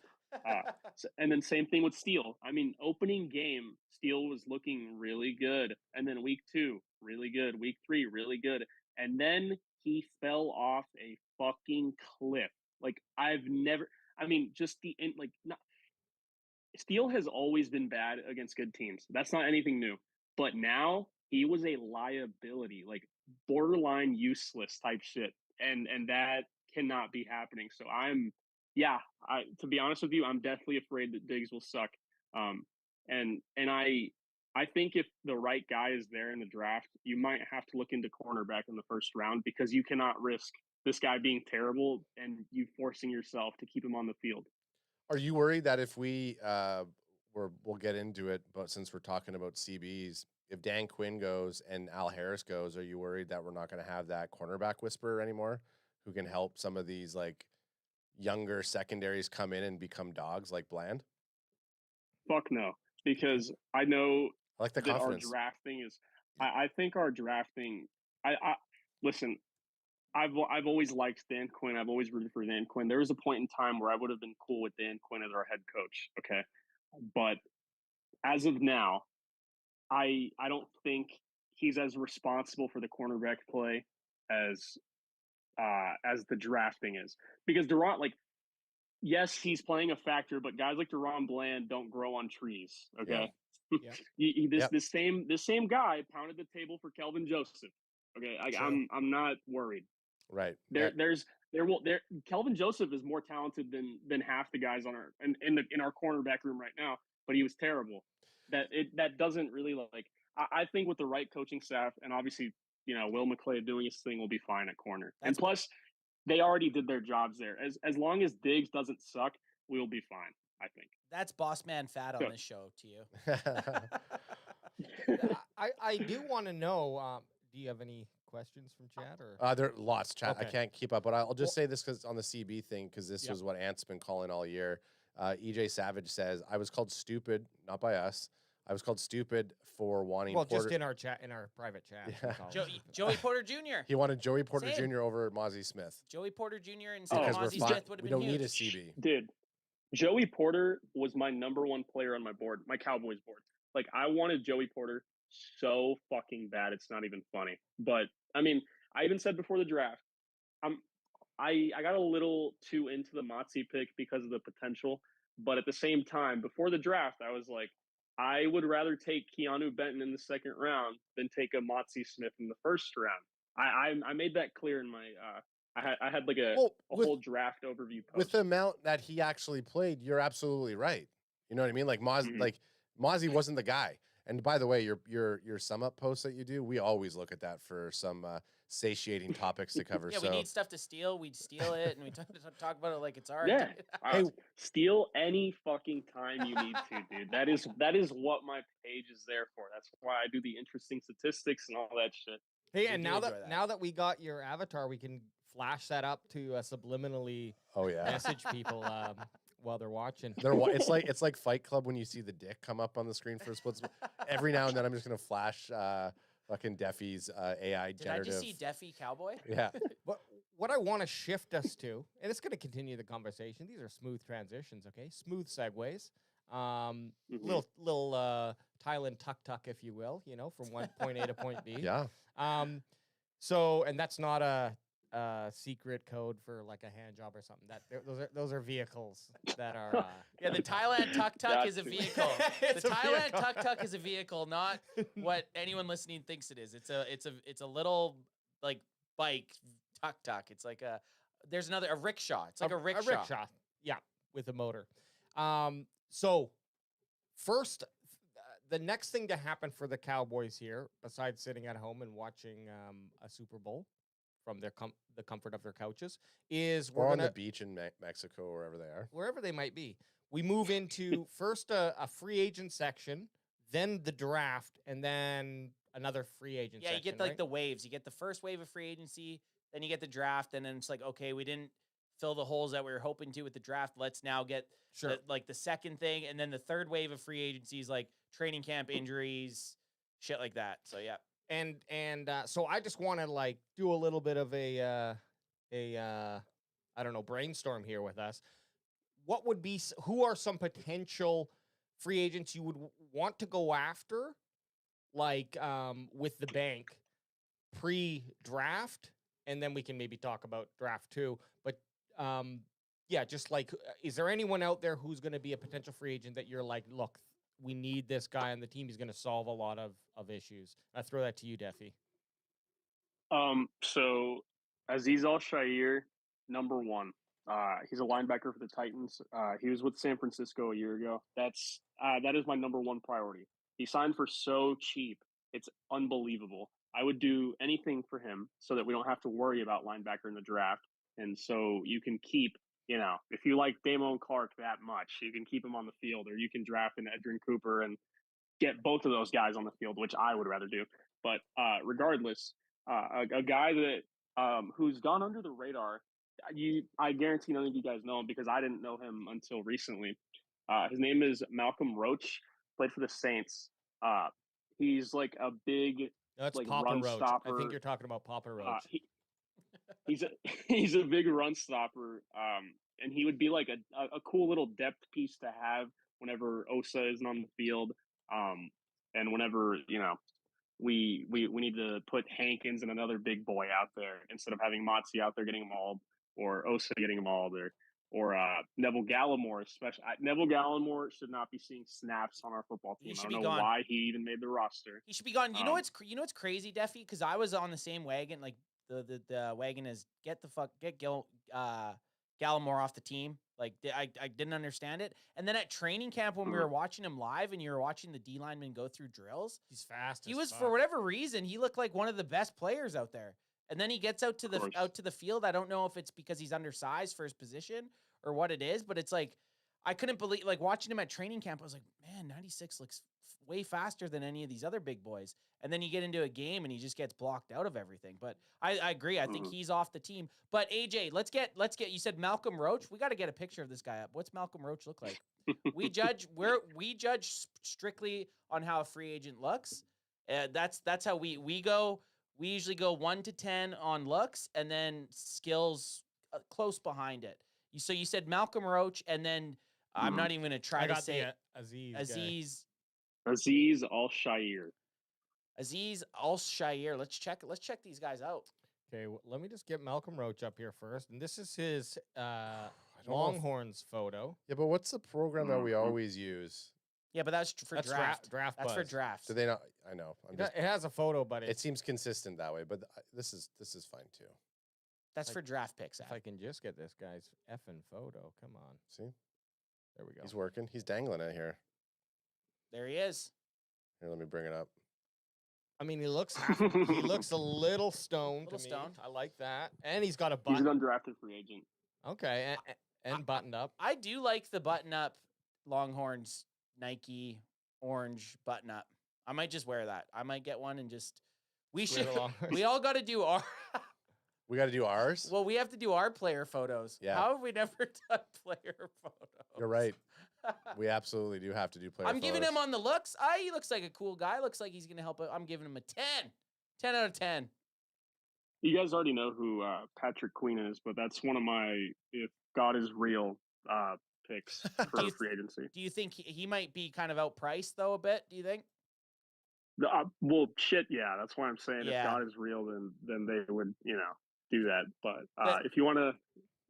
And then same thing with Steele. I mean, opening game, Steele was looking really good. And then week 2, really good. Week 3, really good. And then he fell off a fucking cliff. Steele has always been bad against good teams. That's not anything new. But now he was a liability, like borderline useless type shit. And that cannot be happening. So to be honest with you, I'm definitely afraid that Diggs will suck. And I think if the right guy is there in the draft, you might have to look into cornerback in the first round, because you cannot risk this guy being terrible and you forcing yourself to keep him on the field. Are you worried that if we'll get into it, but since we're talking about CBs, if Dan Quinn goes and Al Harris goes, are you worried that we're not going to have that cornerback whisperer anymore, who can help some of these like younger secondaries come in and become dogs like Bland? Fuck no, because I know I like the that confidence. our drafting is. I think our drafting. Listen. I've always liked Dan Quinn. I've always rooted for Dan Quinn. There was a point in time where I would have been cool with Dan Quinn as our head coach. Okay, but as of now, I don't think he's as responsible for the cornerback play as the drafting is, because yes, he's playing a factor, but guys like Deron Bland don't grow on trees. Okay, this same guy pounded the table for Kelvin Joseph. Okay, I'm not worried. Right. Kelvin Joseph is more talented than half the guys on in our cornerback room right now, but he was terrible. That doesn't really I think with the right coaching staff, and obviously Will McClay doing his thing, will be fine at corner. And plus, they already did their jobs there. As long as Diggs doesn't suck, we'll be fine, I think. That's Boss Man Fat on this show to you. I do want to know. Do you have any questions from chat? Or there are lots, chat. Okay. I can't keep up, but I'll just say this because on the CB thing, because this was what Ant's been calling all year. EJ Savage says, I was called stupid, not by us. I was called stupid for wanting Porter. Just in our chat, in our private chat. Yeah. Joey Porter Jr. He wanted Joey Porter Same. Jr. over Mozzie Smith. Joey Porter Jr. instead of Mozzie Smith would have been We don't huge. need a CB. Dude, Joey Porter was my number 1 player on my board, my Cowboys board. Like, I wanted Joey Porter so fucking bad, it's not even funny. But I mean, I even said before the draft, I got a little too into the Mozzie pick because of the potential. But at the same time, before the draft, I was like, I would rather take Keanu Benton in the second round than take a Mozzie Smith in the first round. I made that clear in my I had like a whole draft overview post. With the amount that he actually played, you're absolutely right. You know what I mean? Like Mozzie wasn't the guy. And by the way, your sum up posts that you do, we always look at that for some satiating topics to cover. Yeah, so we need stuff to steal. We steal it, and we talk about it like it's ours. Yeah, Hey, steal any fucking time you need to, dude. That is what my page is there for. That's why I do the interesting statistics and all that shit. Hey, and now that we got your avatar, we can flash that up to subliminally message people while they're watching. It's like Fight Club when you see the dick come up on the screen for a split. Every now and then, I'm just gonna flash fucking Deffy's AI generative. Did I just see Deffy Cowboy? Yeah. What I want to shift us to, and it's going to continue the conversation. These are smooth transitions, okay? Smooth segues. Little Thailand tuck, if you will, from one point A to point B. Yeah. So, and that's not a secret code for like a hand job or something. Those are vehicles that are. Yeah, the Thailand tuk tuk is a Gotcha. vehicle. It's The a Thailand vehicle. tuk tuk is a vehicle, not what anyone listening thinks it is. It's a little like bike tuk tuk. It's like there's a rickshaw. It's like a rickshaw. A rickshaw. Yeah, with a motor. So first, the next thing to happen for the Cowboys here, besides sitting at home and watching a Super Bowl from the comfort of their couches, is Or we're on gonna the beach in Mexico or wherever they are. wherever they might be. We move into first a free agent section, then the draft, and then another free agent Yeah, section. you get like right? the waves. You get the first wave of free agency, then you get the draft, and then it's like, okay, we didn't fill the holes that we were hoping to with the draft. Let's now get Sure. the second thing, and then the third wave of free agencies, like training camp injuries, shit like that. So yeah. And so I just want to like do a little bit of a I don't know, brainstorm here with us. What would be who are some potential free agents you would want to go after, like with the bank pre-draft, and then we can maybe talk about draft too. But yeah, just like, is there anyone out there who's going to be a potential free agent that you're like, look, we need this guy on the team. He's going to solve a lot of issues. I throw that to you, Defy. So Aziz Al-Shair, number one. He's a linebacker for the Titans. He was with San Francisco a year ago. That is my number one priority. He signed for so cheap. It's unbelievable. I would do anything for him so that we don't have to worry about linebacker in the draft. And so you can keep, if you like Damone Clark that much, you can keep him on the field, or you can draft an Edgerrin Cooper and get both of those guys on the field, which I would rather do. But regardless, a guy that who's gone under the radar, I guarantee none of you guys know him because I didn't know him until recently. His name is Malcolm Roach. Played for the Saints. He's like a big That's like Papa run Roach. stopper. I think you're talking about Papa Roach. He's a big run stopper, and he would be like a cool little depth piece to have whenever Osa isn't on the field, and whenever we need to put Hankins and another big boy out there instead of having Motzi out there getting mauled, or Osa getting mauled, or Neville Gallimore. Especially Neville Gallimore should not be seeing snaps on our football team. I don't know why he even made the roster. He should be gone. You know what's crazy, Defy? Because I was on the same wagon. Like the wagon is get Gallimore off the team. Like I didn't understand it. And then at training camp when we were watching him live and you were watching the D linemen go through drills, He's fast. he was for whatever reason he looked like one of the best players out there. And then he gets out to the field. I don't know if it's because he's undersized for his position or what it is, but it's like I couldn't believe, like, watching him at training camp. I was like, man, 96 looks way faster than any of these other big boys. And then you get into a game and he just gets blocked out of everything. But I agree. I think he's off the team. But AJ, let's get. You said Malcolm Roach. We got to get a picture of this guy up. What's Malcolm Roach look like? we judge strictly on how a free agent looks. That's how we go. We usually go 1 to 10 on looks, and then skills close behind it. So you said Malcolm Roach, and then I'm not even going to try to say Aziz Al-Shair. Aziz Al-Shair. Let's check these guys out. Okay, let me just get Malcolm Roach up here first, and this is his Longhorns photo. Yeah, but what's the program that we always use? Yeah, but that's for draft. That's for Buzz. draft. Do they not? I know. It has a photo, but it seems consistent that way. But this is fine too. That's for draft picks. If I can just get this guy's effing photo, come on. See, there we go. He's working. He's dangling it here. There he is. Here, let me bring it up. I mean, he looks a little stoned to me. I like that, and he's got a button. He's an undrafted free agent. Okay, and buttoned up. I do like the button up Longhorns Nike orange button up. I might just wear that. I might get one and just. We all got to do our. We got to do ours. Well, we have to do our player photos. Yeah. How have we never done player photos? You're right. We absolutely do have to do player I'm photos. giving him on the looks. He looks like a cool guy. Looks like he's going to help. I'm giving him a 10. 10 out of 10. You guys already know who Patrick Quinn is, but that's one of my if God is real picks for free agency. Do you think he might be kind of outpriced, though, a bit? Do you think? Well, shit, yeah. That's why I'm saying if God is real, then they would, do that. But But- if you want to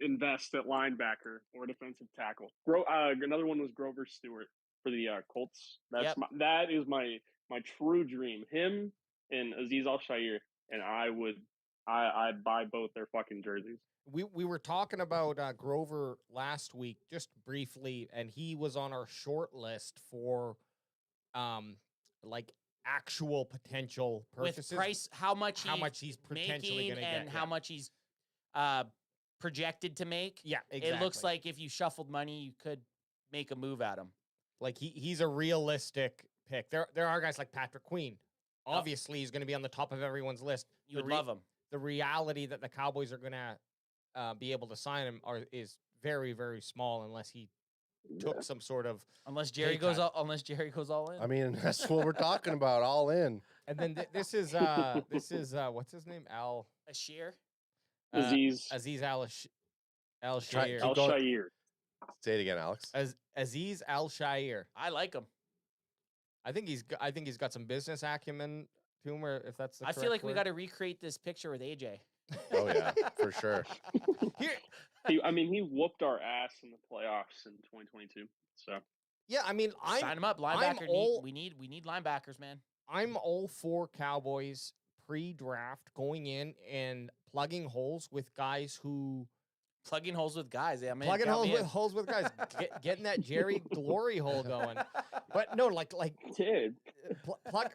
invest at linebacker or defensive tackle, another one was Grover Stewart for the Colts. Yep. That is my true dream. Him and Aziz Al-Shaair, and I'd buy both their fucking jerseys. We were talking about Grover last week, just briefly, and he was on our short list for like actual potential purchases. with price, how much he's potentially making going to and get, how much he's projected to make. Yeah, exactly. It looks like if you shuffled money, you could make a move at him. Like he's a realistic pick. There are guys like Patrick Queen. Obviously, he's going to be on the top of everyone's list. You would love him. The reality that the Cowboys are going to be able to sign him is very, very small unless he took some sort of unless Jerry goes all in. I mean, that's what we're talking about, all in. And then this is what's his name? Ashir. Aziz Al-Shaair. Al-Shaair. Say it again, Alex. Aziz Al-Shaair. I like him. I think he's got some business acumen to him, or if that's the I feel like we word. got to recreate this picture with AJ. Oh yeah, for sure. Here, he whooped our ass in the playoffs in 2022. So yeah, I mean, Sign him up, linebacker. We need linebackers, man. I'm all for Cowboys pre-draft going in and plugging holes with guys who Plugging holes with guys. Yeah, man. plugging holes with guys, getting that Jerry glory hole going. But no, like dude,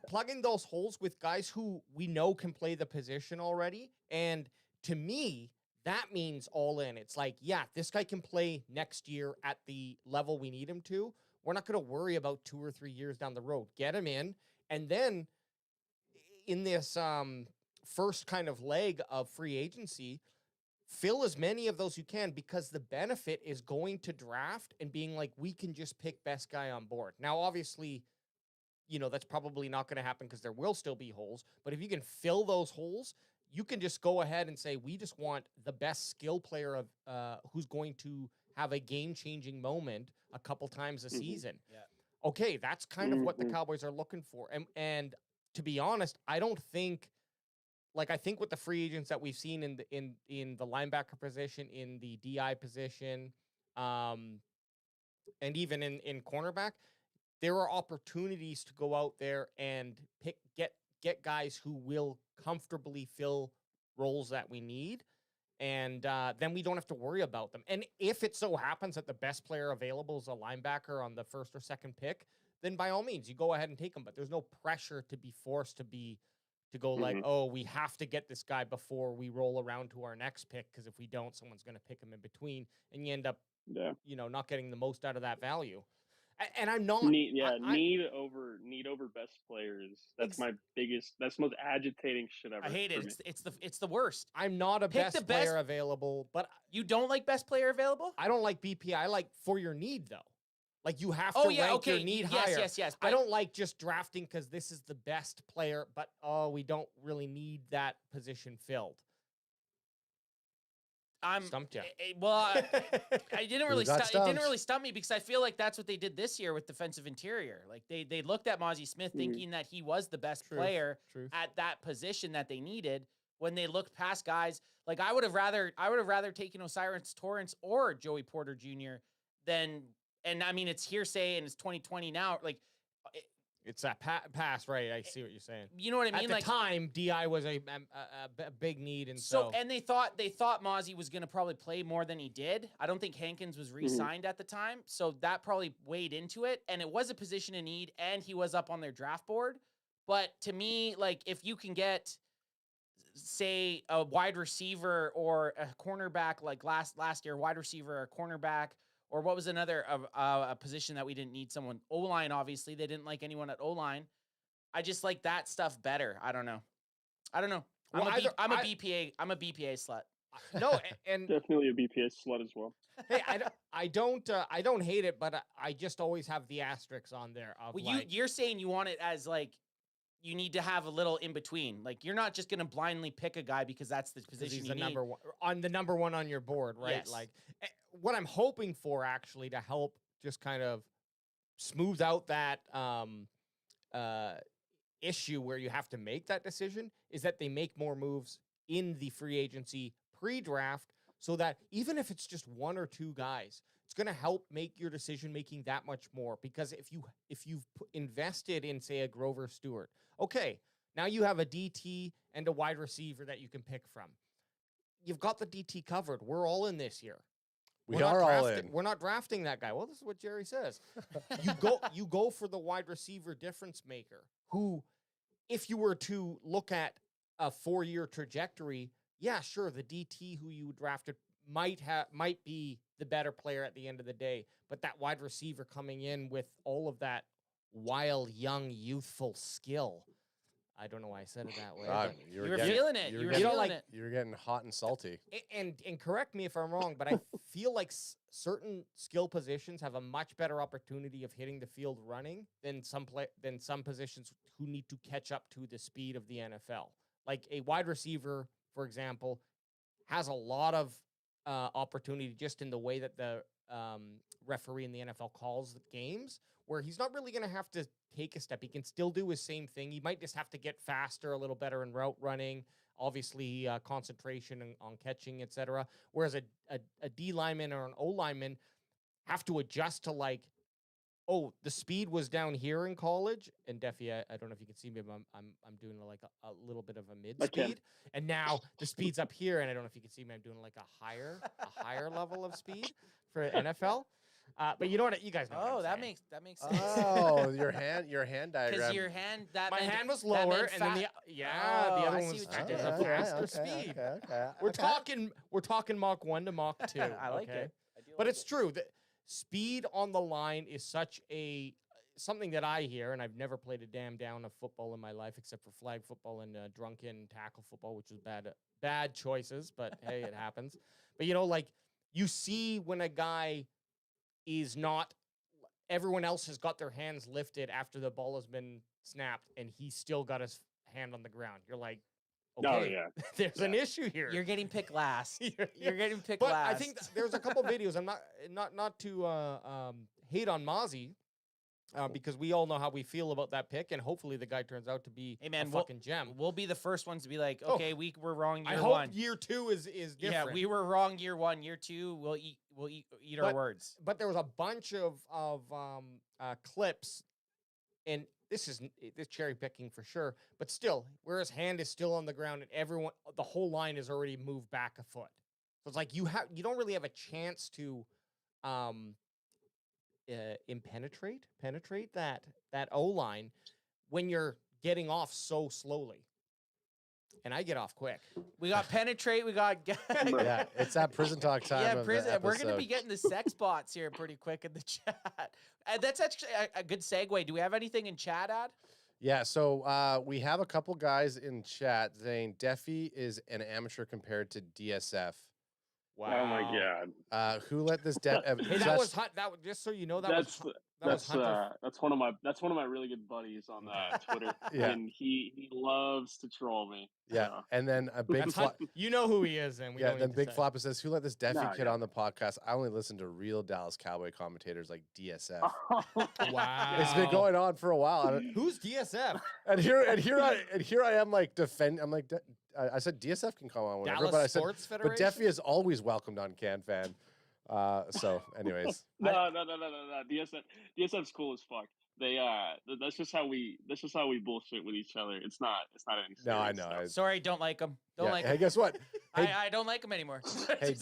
plugging those holes with guys who we know can play the position already. And to me, that means all in. It's like, yeah, this guy can play next year at the level we need him to. We're not going to worry about 2 or 3 years down the road. Get him in. And then in this first kind of leg of free agency, fill as many of those you can, because the benefit is going to draft and being like, we can just pick best guy on board. Now, obviously, that's probably not going to happen because there will still be holes. But if you can fill those holes, you can just go ahead and say, we just want the best skill player of who's going to have a game-changing moment a couple times a season. Yeah. Okay, that's kind of what the Cowboys are looking for. And to be honest, I don't think, I think with the free agents that we've seen in the linebacker position, in the DI position, and even in cornerback, there are opportunities to go out there and get guys who will comfortably fill roles that we need. And then we don't have to worry about them. And if it so happens that the best player available is a linebacker on the first or second pick, then by all means, you go ahead and take him. But there's no pressure to be forced to go like, oh, we have to get this guy before we roll around to our next pick, because if we don't, someone's going to pick him in between, and you end up, not getting the most out of that value. And I'm not need over best players. That's that's the most agitating shit ever. I hate it. It's the worst. I'm not a best player available, but you don't like best player available? I don't like BPI. I like for your need though. Like you have to rank your need higher. Yes. I don't like just drafting because this is the best player, but we don't really need that position filled. I'm stumped you. I didn't really it didn't really stump me, because I feel like that's what they did this year with defensive interior. Like they looked at Mozzie Smith thinking that he was the best player at that position that they needed. When they looked past guys, like I would have rather taken Osiris Torrance or Joey Porter Jr. than, and I mean, it's hearsay and it's 2020 now. Like it's that pass, right? I see what you're saying. You know what I mean? At the time, DI was a big need, and and they thought Mozzie was going to probably play more than he did. I don't think Hankins was re-signed at the time, so that probably weighed into it. And it was a position in need, and he was up on their draft board. But to me, like if you can get, say, a wide receiver or a cornerback, like last year, wide receiver or cornerback. Or what was another a position that we didn't need someone? O-line, obviously. They didn't like anyone at O-line. I just like that stuff better. I don't know. Well, I'm a BPA slut. No, and definitely a BPA slut as well. Hey, I don't hate it, but I just always have the asterisks on there. You're saying you want it as like you need to have a little in between. Like you're not just going to blindly pick a guy because that's the position he's you the need. number one on your board, right? Yes. Like what I'm hoping for actually to help just kind of smooth out that issue where you have to make that decision is that they make more moves in the free agency pre-draft, so that even if it's just one or two guys, it's going to help make your decision making that much more. Because if you've invested in, say, a Grover Stewart, okay, now you have a DT and a wide receiver that you can pick from. You've got the DT covered. We're all in this year. We are all in. We're not drafting that guy. Well, this is what Jerry says. You go for the wide receiver difference maker, who, if you were to look at a 4-year trajectory, yeah, sure, the DT who you drafted might be the better player at the end of the day, but that wide receiver coming in with all of that wild, young, youthful skill. I don't know why I said it that way. You were feeling it. You were feeling it. You were getting hot and salty. And correct me if I'm wrong, but I feel like certain skill positions have a much better opportunity of hitting the field running than some positions who need to catch up to the speed of the NFL. Like a wide receiver, for example, has a lot of opportunity just in the way that the referee in the NFL calls the games, where he's not really going to have to take a step. He can still do his same thing. He might just have to get faster, a little better in route running, obviously concentration on catching, etc. Whereas a D lineman or an O lineman have to adjust to, like, oh, the speed was down here in college, and Duffy, I don't know if you can see me, but I'm doing like a little bit of a mid speed, and now the speed's up here, and I don't know if you can see me, I'm doing like a higher level of speed for NFL. But you know what? You guys know. Oh, that saying. makes sense. Oh, your hand diagram. Because your hand, my hand was lower, and then the other one was a faster speed. Okay. We're talking Mach 1 to Mach 2. I like it. But it's true that speed on the line is such something that I hear, and I've never played a damn down of football in my life except for flag football and drunken tackle football, which was bad choices, but hey, it happens. But like you see when a guy is not, everyone else has got their hands lifted after the ball has been snapped, and he's still got his hand on the ground. You're like, okay, there's an issue here. You're getting picked last. You're getting picked but last. I think there's a couple videos. I'm not to hate on Mozzie, because we all know how we feel about that pick, and hopefully the guy turns out to be a fucking gem. We'll be the first ones to be like, okay, we were wrong year I one. hope year 2 is different. Yeah, we were wrong year 1. Year 2, we'll eat our words. But there was a bunch of clips, and this cherry picking for sure, but still, where his hand is still on the ground and the whole line is already moved back a foot. So it's like you don't really have a chance to penetrate that O line when you're getting off so slowly. And I get off quick. We got penetrate. We got yeah. It's that prison talk time. Yeah, of prison. the We're gonna episode. be getting the sex bots here pretty quick in the chat. That's actually a good segue. Do we have anything in chat, Ad? Yeah, so we have a couple guys in chat saying Deffy is an amateur compared to DSF. Wow. Oh my god. Who let this Hey, that was just so you know, that's one of my really good buddies on Twitter. Yeah. And he loves to troll me. Yeah, So. and then a big you know who he is, and then Big Flopper says, "Who let this Deffy kid on the podcast? I only listen to real Dallas Cowboy commentators like DSF." Wow, It's been going on for a while. Who's DSF? And here I am like defend. I'm like, I said DSF can come on whenever, Dallas but I said, Sports but Federation? Deffy is always welcomed on CanFan. So, anyways, No. DSF's cool as fuck. They that's just how we bullshit with each other. It's not any no, I serious know. stuff. Sorry, don't like him. Don't like Hey, him. guess what? Hey, I don't like him anymore. hey,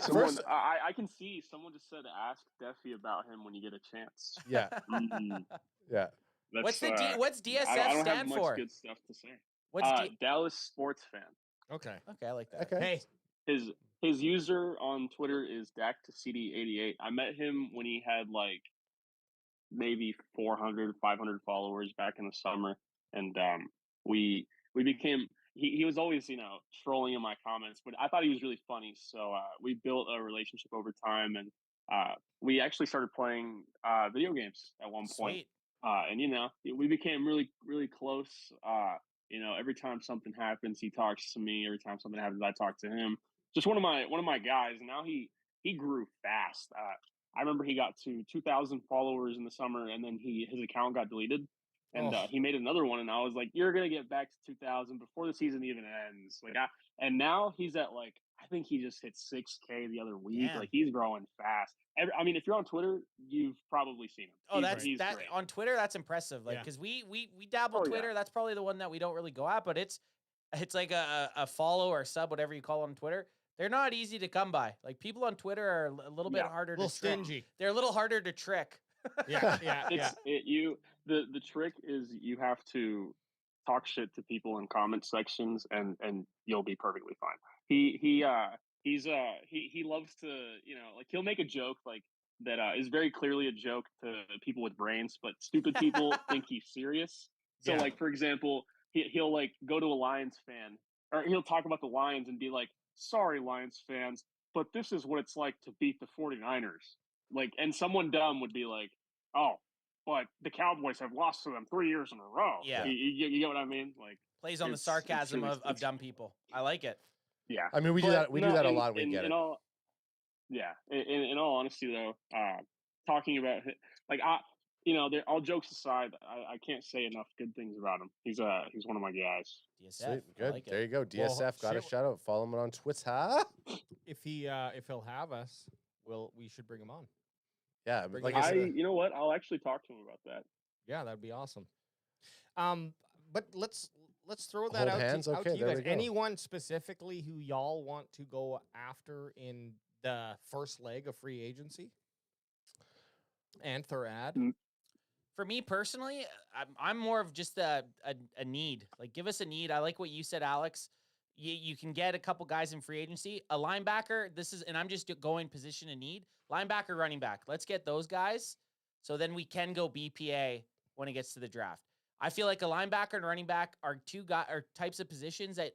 Someone, I can see someone just said ask Deffy about him when you get a chance. yeah, Mm, yeah. What's DSF I don't stand have much for? good stuff to say. What's Dallas sports fan. Okay. Okay, I like that. Okay. Hey, His user on Twitter is DAC2CD88. I met him when he had like maybe 400, 500 followers back in the summer, and we became. He was always trolling in my comments, but I thought he was really funny. So we built a relationship over time, and we actually started playing video games at one point. Sweet. And we became really, really close. Every time something happens, he talks to me. Every time something happens, I talk to him. Just one of my guys. And now he grew fast. I remember he got to 2,000 followers in the summer, and then his account got deleted. And he made another one, and I was like, "You're gonna get back to 2000 before the season even ends." And now he's at like, I think he just hit 6K the other week. Damn. Like he's growing fast. I mean, if you're on Twitter, you've probably seen him. Oh, he's that great. on Twitter. That's impressive. Like, Yeah. because we dabble Oh, yeah. Twitter. That's probably the one that we don't really go at, but it's like a follow or sub, whatever you call it on Twitter. They're not easy to come by. Like people on Twitter are a little bit harder a little to trick. stingy. They're a little harder to trick. Yeah. The trick is you have to talk shit to people in comment sections, and you'll be perfectly fine. He loves to, like he'll make a joke like that is very clearly a joke to people with brains, but stupid people think he's serious. So like for example, he'll like go to a Lions fan, or he'll talk about the Lions and be like, "Sorry, Lions fans, but this is what it's like to beat the 49ers." Like, and someone dumb would be like, "Oh, but the Cowboys have lost to them 3 years in a row." Yeah. You get what I mean? Like, Plays on the it's sarcasm really- of dumb people. I like it. yeah. I mean, we do But that. We do no, that a in- lot. We in- get in it. all- yeah. In all honesty, though, talking about like all jokes aside, I can't say enough good things about him. He's one of my guys. DSF. Sweet, I good. like it. There you go. DSF got a shit. shout out. Follow him on Twitter. If he'll have us, we should bring him on. Yeah, Bring like it I on. said, You know what? I'll actually talk to him about that. Yeah, that'd be awesome. But let's throw that Hold out, hands? out Okay, to you there guys. we go. Anyone specifically who y'all want to go after in the first leg of free agency? Anther ad. For me personally, I'm more of just a need. Like, give us a need. I like what you said, Alex. You can get a couple guys in free agency. A linebacker, and I'm just going position in need. Linebacker, running back. Let's get those guys so then we can go BPA when it gets to the draft. I feel like a linebacker and running back are types of positions that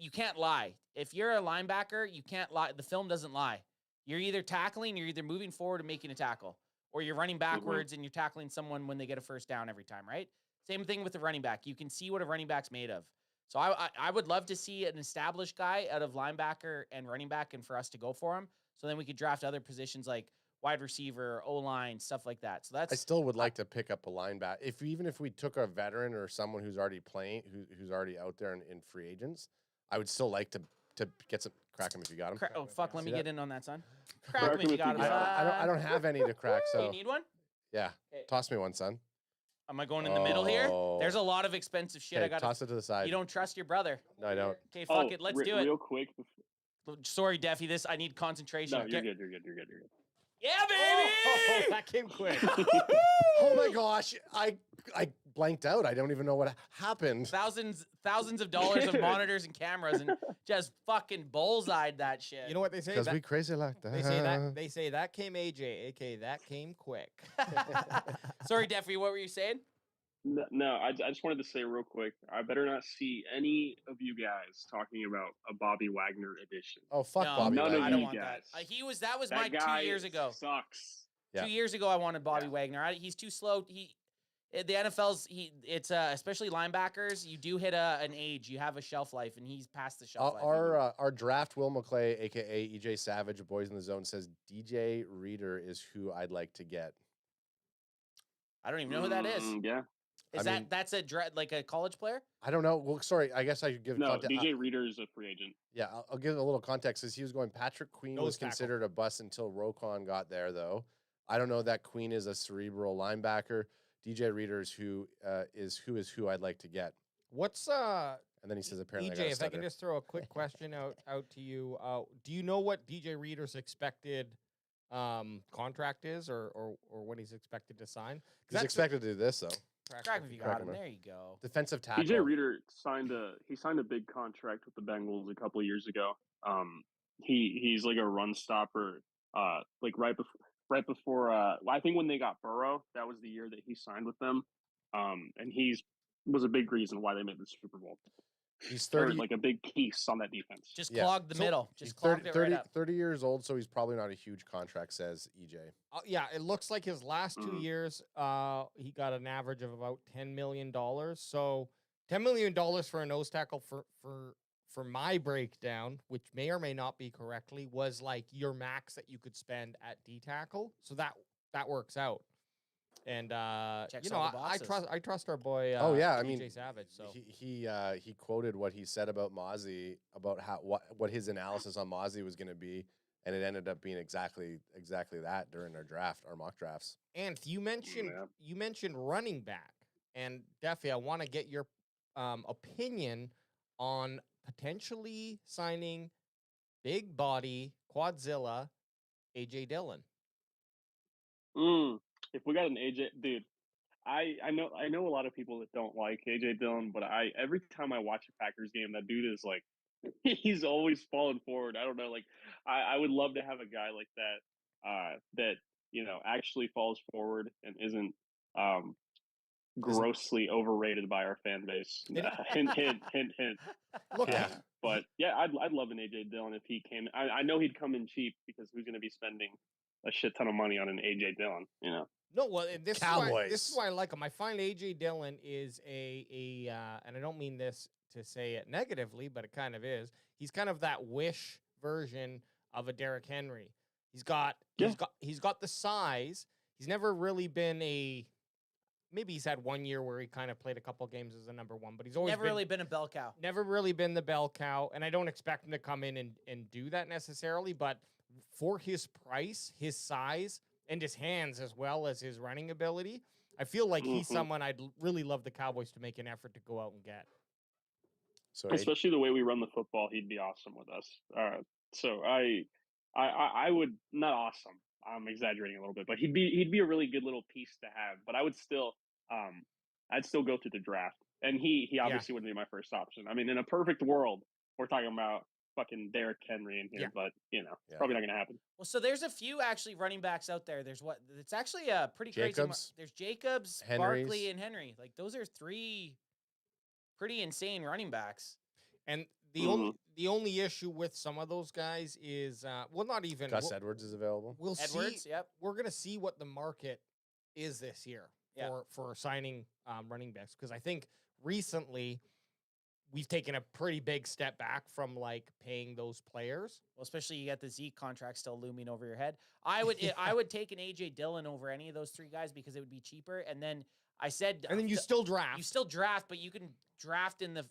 you can't lie. If you're a linebacker, you can't lie. The film doesn't lie. You're either tackling, you're either moving forward and making a tackle, or you're running backwards and you're tackling someone when they get a first down every time, right? Same thing with the running back. You can see what a running back's made of. So I would love to see an established guy out of linebacker and running back, and for us to go for him. So then we could draft other positions like wide receiver, O-line, stuff like that. So I that's still would like to pick up a linebacker. Even if we took a veteran or someone who's already playing, who's already out there in free agents, I would still like to get some crack him if you got him. oh fuck. Let me See get that? in on that, son. Crack Crack me if you got him. I don't have any to crack, You so need one? yeah. Okay. Toss me one, son. Am I going in the middle here? Oh. There's a lot of expensive shit. Okay, I got. toss it to the side. You don't trust your brother. No, I don't. Okay, fuck it. Let's do it. Real quick. Sorry, Deffy. I need concentration. No, you're good. You're good. Yeah, Oh, baby. that came quick. Oh my gosh, I blanked out. I don't even know what happened. thousands of dollars of monitors and cameras, and just fucking bullseyed that shit. You know what they say? Because we crazy like that. They say that came AJ, aka that came quick. Sorry, Deffy. What were you saying? No, I just wanted to say real quick, I better not see any of you guys talking about a Bobby Wagner edition. Oh fuck, No, Bobby. none of Wagner. I don't you want that. guys. That was That my guy 2 years ago. Sucks. Yeah. 2 years ago, I wanted Bobby Yeah. Wagner. He's too slow. The NFL's it's especially linebackers. You do hit an age. You have a shelf life, and he's past the shelf life. Our draft Will McClay, aka EJ Savage, of Boys in the Zone, says DJ Reader is who I'd like to get. I don't even know who that is. Yeah. That's like a college player? I don't know. Well, sorry, I guess I should give No, context. DJ Reader is a free agent. Yeah, I'll give a little context. As he was going, Patrick Queen Nose was tackle. considered a bust until Rokon got there, though. I don't know that Queen is a cerebral linebacker. DJ Reader is who I'd like to get. What's And then he says apparently I got EJ? a If I can stutter. just throw a quick question out to you, do you know what DJ Reader's expected contract is, or when he's expected to sign? 'Cause He's that's expected to do this though. Crack if you got Crack him. him. There you go. Defensive tackle. DJ Reader signed a big contract with the Bengals a couple of years ago. He's like a run stopper. Like right before I think when they got Burrow, that was the year that he signed with them. And was a big reason why they made the Super Bowl. He's Or 30. like a big piece on that defense. Just Yeah. clogged the So, middle. He's Just clogged 30, it right up. 30 years old, so he's probably not a huge contract, says EJ. yeah, it looks like his last 2 Mhm. years, he got an average of about $10 million. So $10 million for a nose tackle for my breakdown, which may or may not be correctly, was like your max that you could spend at D tackle. So that works out. And Checks you know, all the I boxes. trust our boy. Oh, yeah, I AJ mean, Savage. So he quoted what he said about Mozzie, about what his analysis on Mozzie was going to be, and it ended up being exactly that during our mock drafts. and you Yeah. mentioned running back, and Duffy, I want to get your opinion on potentially signing big body Quadzilla AJ Dillon. If we got an AJ, dude, I know a lot of people that don't like AJ Dillon, but every time I watch a Packers game, that dude is like, he's always falling forward. I don't know, like I would love to have a guy like that, that actually falls forward and isn't grossly overrated by our fan base. Hint, hint, hint, hint. Look, Yeah. But yeah, I'd love an AJ Dillon if he came. I know he'd come in cheap because who's going to be spending a shit ton of money on an AJ Dillon? no, well, and this is Cowboys. why I like him. I find AJ Dillon is and I don't mean this to say it negatively, but it kind of is. He's kind of that wish version of a Derrick Henry. He's got the size. He's never really been maybe he's had 1 year where he kind of played a couple games as a number one, but he's always Never really been a bell cow. never really been the bell cow, and I don't expect him to come in and do that necessarily, but for his price, his size, and his hands as well as his running ability, I feel like he's someone I'd really love the Cowboys to make an effort to go out and get. So Especially the way we run the football, he'd be awesome with us. So I would, not awesome. I'm exaggerating a little bit, but he'd be a really good little piece to have. But I'd still go through the draft, and he obviously wouldn't be my first option. I mean, in a perfect world, we're talking about fucking Derrick Henry in here, but it's probably not going to happen. Well, so there's a few actually running backs out there. It's actually a pretty crazy. There's Jacobs, Henry's. Barkley, and Henry. Like those are three pretty insane running backs. And the only issue with some of those guys is not even Gus Edwards is available. We'll Edwards, see. yep. We're gonna see what the market is this year for signing running backs, because I think recently we've taken a pretty big step back from like paying those players. Well, especially you got the Zeke contract still looming over your head. I would take an AJ Dillon over any of those three guys because it would be cheaper. And then I said, and then you still draft. You still draft, but you can draft in the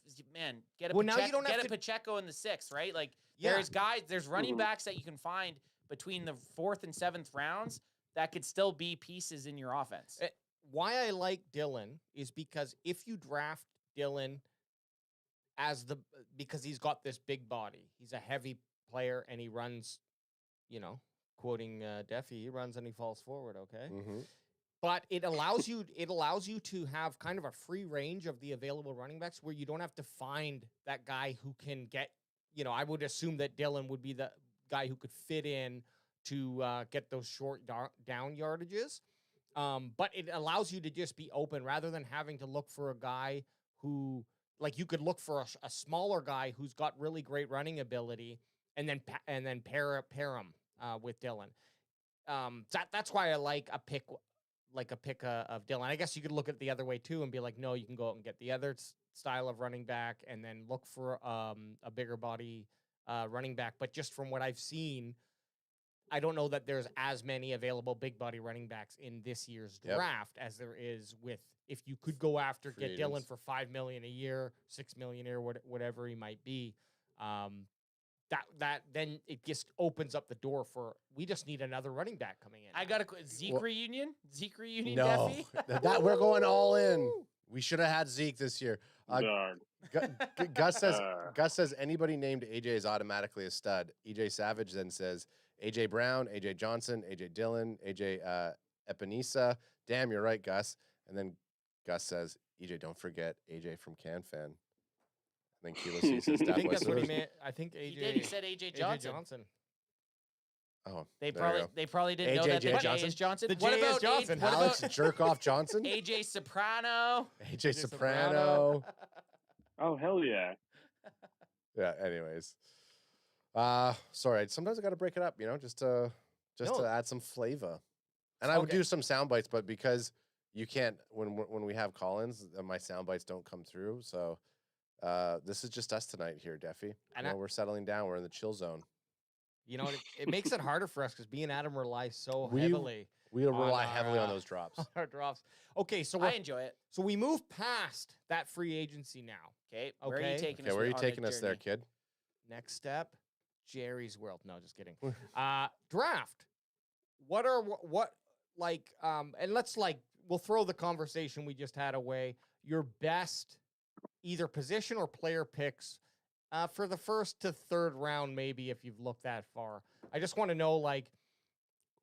get a Well, now you don't have get a to- Pacheco in the 6th, right? Like Yeah. there's running backs that you can find between the 4th and 7th rounds that could still be pieces in your offense. Why I like Dillon is because if you draft Dillon because he's got this big body, he's a heavy player and he runs, quoting Deffy, he runs and he falls forward. Okay. Mm-hmm. But it allows you to have kind of a free range of the available running backs where you don't have to find that guy who can get, I would assume that Dillon would be the guy who could fit in to get those short down yardages. But it allows you to just be open rather than having to look for a guy who, like, you could look for a smaller guy who's got really great running ability and then pair him with Dillon. That's why I like a pick of Dillon. I guess you could look at it the other way too and be like, no, you can go out and get the other style of running back and then look for a bigger body running back. But just from what I've seen, I don't know that there's as many available big body running backs in this year's draft as there is if you could go after get Dillon for $5 million a year, $6 million a year, whatever he might be. That then it just opens up the door for, we just need another running back coming in. I got a Zeke reunion. No, Deffy? we're going all in. We should have had Zeke this year. Gus says anybody named AJ is automatically a stud. EJ Savage then says AJ Brown, AJ Johnson, AJ Dillon, AJ Epinesa. Damn, you're right, Gus. And then Gus says, EJ, don't forget AJ from CanFan. And then Kilo C says, I think that's what he meant. I think AJ. He did. He said AJ Johnson. Oh, They probably didn't know AJ that the J Johnson? is Johnson. The What J is about Johnson. What Alex about Jerkoff Johnson? AJ Soprano? AJ Soprano. Oh, hell yeah. Yeah, anyways. Sorry, sometimes I got to break it up, just to add some flavor. And I would do some sound bites, but because you can't, when we have call-ins, my sound bites don't come through. So this is just us tonight here, Deffy. And we're settling down. We're in the chill zone. You know, it makes it harder for us because me and Adam rely so We- heavily We rely on heavily our, on those drops. on our drops. Okay, so I enjoy it. so we move past that free agency now. Okay, where are you Okay. taking Okay, us? where are you on taking the us there, journey? kid? Next step, Jerry's world. No, just kidding. Draft. What and let's we'll throw the conversation we just had away. Your best either position or player picks for the first to third round, maybe if you've looked that far. I just want to know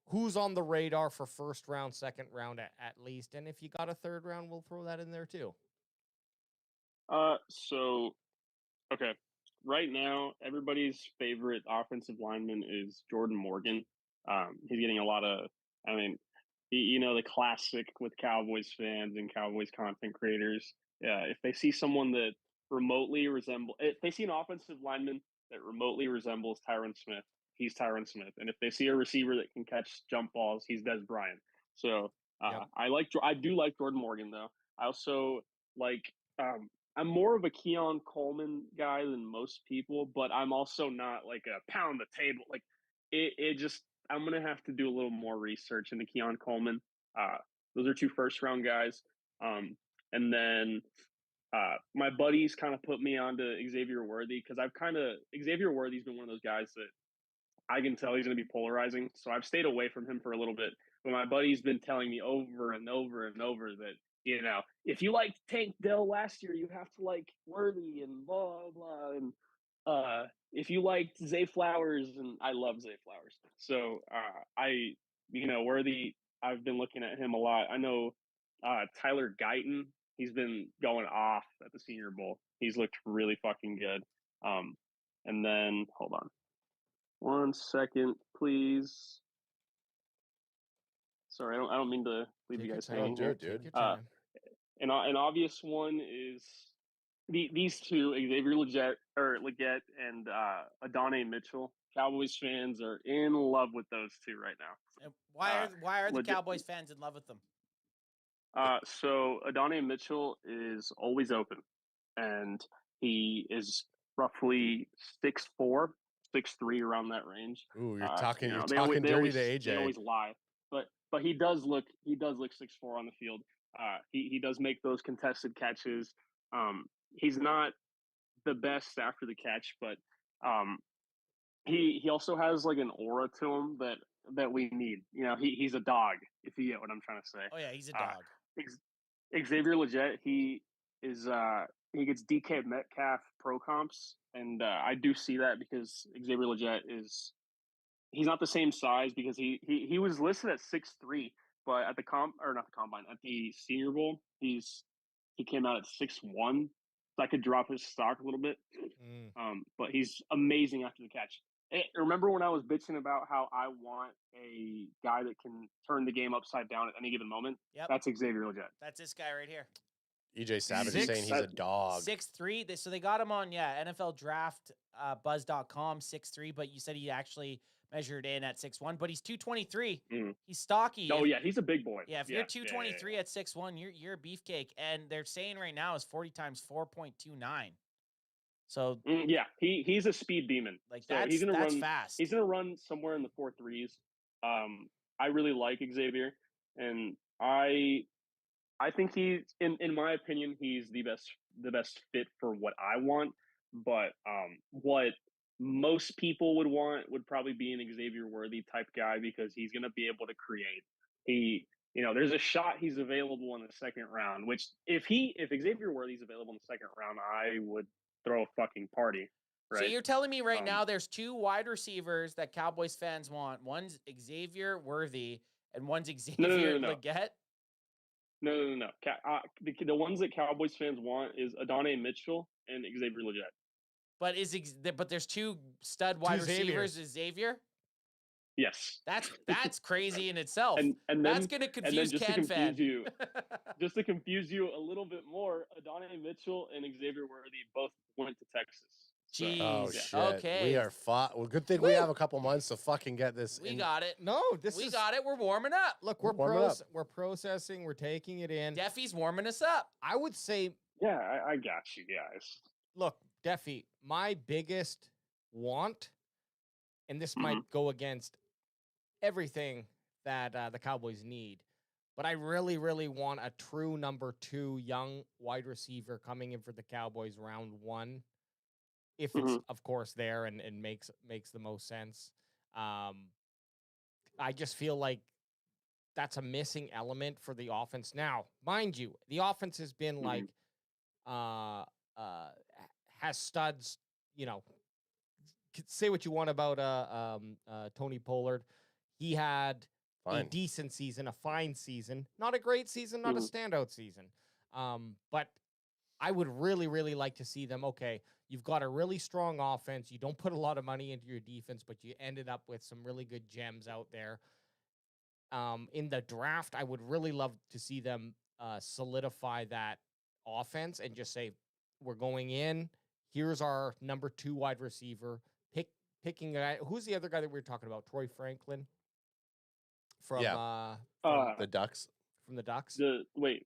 who's on the radar for first round, second round at least, and if you got a third round, we'll throw that in there too. So okay, right now everybody's favorite offensive lineman is Jordan Morgan. He's getting a lot of, I mean, the classic with Cowboys fans and Cowboys content creators. If they see someone that if they see an offensive lineman that remotely resembles Tyron Smith, he's Tyron Smith. And if they see a receiver that can catch jump balls, he's Des Bryant. So Yep. I do like Jordan Morgan though. I also like. I'm more of a Keon Coleman guy than most people, but I'm also not like a pound the table. Like it just I'm gonna have to do a little more research into Keon Coleman. Those are 2 first round guys. And then my buddies kind of put me onto Xavier Worthy because Xavier Worthy's been one of those guys that I can tell he's going to be polarizing. So I've stayed away from him for a little bit. But my buddy's been telling me over and over and over that, if you liked Tank Dell last year, you have to like Worthy and blah, blah. And if you liked Zay Flowers, and I love Zay Flowers. So Worthy, I've been looking at him a lot. I know Tyler Guyton, he's been going off at the Senior Bowl. He's looked really fucking good. And then, hold on. 1 second, please. Sorry, I don't mean to leave you guys hanging here. Dude. Take your time. An obvious one is these 2, Xavier Legette and Adonai Mitchell. Cowboys fans are in love with those 2 right now. And why are the Cowboys fans in love with them? So Adonai Mitchell is always open, and he is roughly 6'4", 6'3", around that range. Ooh, you're talking they dirty always, to AJ. They always lie, but he does look 6'4" on the field. He does make those contested catches. He's not the best after the catch, but he also has like an aura to him that we need. He's a dog, if you get what I'm trying to say. Oh yeah, he's a dog. Xavier Legette, he gets DK Metcalf pro comps, and I do see that because Xavier Legette he's not the same size because he was listed at 6'3", but at the combine at the Senior Bowl he came out at 6'1", so that could drop his stock a little bit. But he's amazing after the catch. Remember when I was bitching about how I want a guy that can turn the game upside down at any given moment? Yep. That's Xavier Legette. That's this guy right here. EJ Savage is saying he's a dog. 6'3". So they got him on NFL Draft Buzz.com 6'3", but you said he actually measured in at 6'1", but he's 223. He's stocky. Oh yeah, he's a big boy. Yeah, if you're 223 at 6'1", you're a beefcake, and they're saying right now is 40 times 4.29. So yeah, he's a speed demon. Like so that's fast. He's gonna run somewhere in the 4.3s. I really like Xavier, and I think he's in my opinion he's the best fit for what I want. But what most people would want would probably be an Xavier Worthy type guy because he's gonna be able to create. There's a shot he's available in the second round. Which if Xavier Worthy's available in the second round, I would throw a fucking party. Right? So you're telling me right now there's 2 wide receivers that Cowboys fans want. One's Xavier Worthy and one's Xavier Legette? No. The ones that Cowboys fans want is Adonai Mitchell and Xavier Legette. But there's 2 stud wide receivers. Is Xavier? Yes. That's crazy in itself. and that's going to confuse Can fan. Just to confuse you a little bit more, Adonai Mitchell and Xavier Worthy both went to Texas. Jeez. Oh shit. Okay. We are Well, good thing we have a couple months to fucking get this. We got it. No, we got it. We're warming up. Look, we're processing. We're taking it in. Deffy's warming us up. I would say. Yeah, I got you guys. Look, Deffy, my biggest want and this might go against everything that the Cowboys need. But I really, really want a true number 2 young wide receiver coming in for the Cowboys round 1. If it's, of course, there and makes the most sense. I just feel like that's a missing element for the offense. Now, mind you, the offense has been like, has studs, say what you want about Tony Pollard. He had a decent season, a fine season, not a great season, not a standout season. But I would really, really like to see them. Okay, you've got a really strong offense. You don't put a lot of money into your defense, but you ended up with some really good gems out there. In the draft, I would really love to see them solidify that offense and just say, we're going in. Here's our number 2 wide receiver. Picking a guy. Who's the other guy that we were talking about? Troy Franklin from the Ducks. From the Ducks. Wait.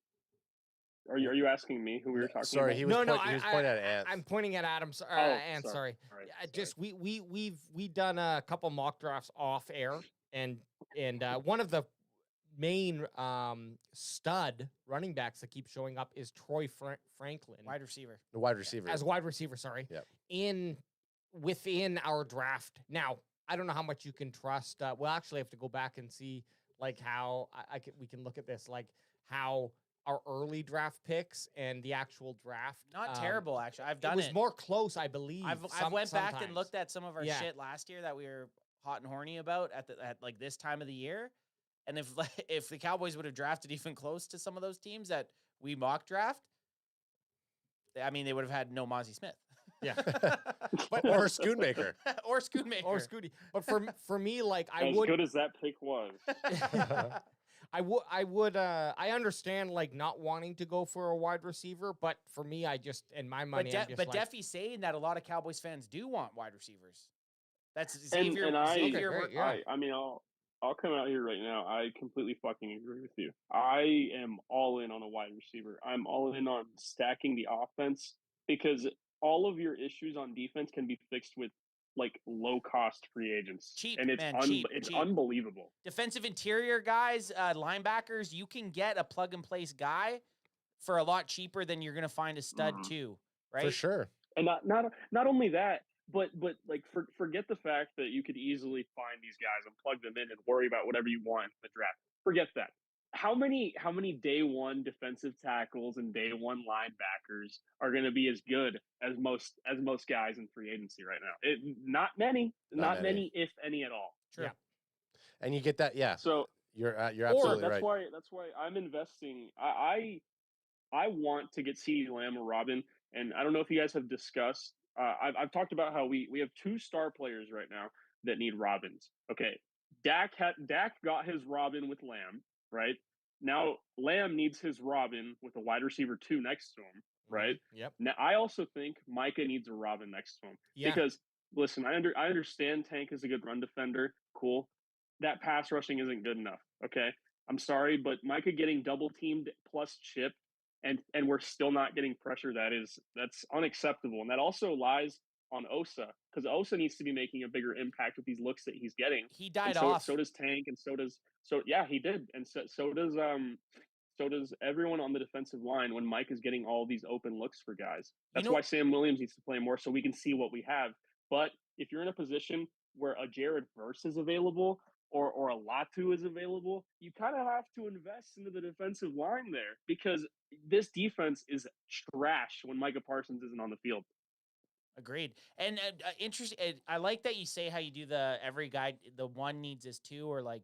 Are you asking me who we were talking sorry, about? he was pointing at Ant. I'm pointing at Adam. Ant, sorry. Right, just we've done a couple mock drafts off air, and one of the main stud running backs that keep showing up is Troy Franklin, Wide receiver. The wide receiver. As wide receiver, sorry. Yep. Within our draft. Now, I don't know how much you can trust. We'll actually have to go back and see like how we can look at this, like how our early draft picks and the actual draft. Not terrible, actually. I've done it. It was more close, I believe. I went back and sometimes. looked at some of our shit last year that we were hot and horny about at like this time of the year. And if the Cowboys would have drafted even close to some of those teams that we mock draft, I mean, they would have had no Mozzie Smith. Yeah. Or Schoonmaker. Or Schoonmaker. Or Scooty. But for me, like as good as that pick was. I understand like not wanting to go for a wide receiver, but for me, I just in my money, but Deffy's saying that a lot of Cowboys fans do want wide receivers. That's Xavier. I mean, I'll come out here right now. I completely fucking agree with you. I am all in on a wide receiver. I'm all in on stacking the offense because all of your issues on defense can be fixed with like low cost free agents. Cheap, and it's cheap. unbelievable. Defensive interior guys, linebackers, you can get a plug and place guy for a lot cheaper than you're going to find a stud too, right? For sure. And not only that, but like forget the fact that you could easily find these guys and plug them in and worry about whatever you want in the draft. Forget that. How many day one defensive tackles and day one linebackers are going to be as good as most guys in free agency right now? Not many, if any at all. True. Yeah. And you get that, yeah. So you're absolutely right. That's why I'm investing. I want to get CeeDee Lamb or Robin, and I don't know if you guys have discussed. I've talked about how we have 2 star players right now that need Robins. Okay, Dak got his Robin with Lamb. Right now, Lamb needs his Robin with a wide receiver 2 next to him. Right. Yep. Now, I also think Micah needs a Robin next to him because listen, I understand Tank is a good run defender. Cool. That pass rushing isn't good enough. Okay, I'm sorry, but Micah getting double teamed plus chip, and we're still not getting pressure. That's unacceptable, and that also lies on Osa because Osa needs to be making a bigger impact with these looks that he's getting. He died off. off. So does Tank, and he did, and so does everyone on the defensive line when Mike is getting all these open looks for guys. That's why Sam Williams needs to play more so we can see what we have. But if you're in a position where a Jared Verse is available or a Latu is available, you kind of have to invest into the defensive line there because this defense is trash when Micah Parsons isn't on the field. Agreed. And interesting. I like that you say how you do the every guy. The one needs his 2, or like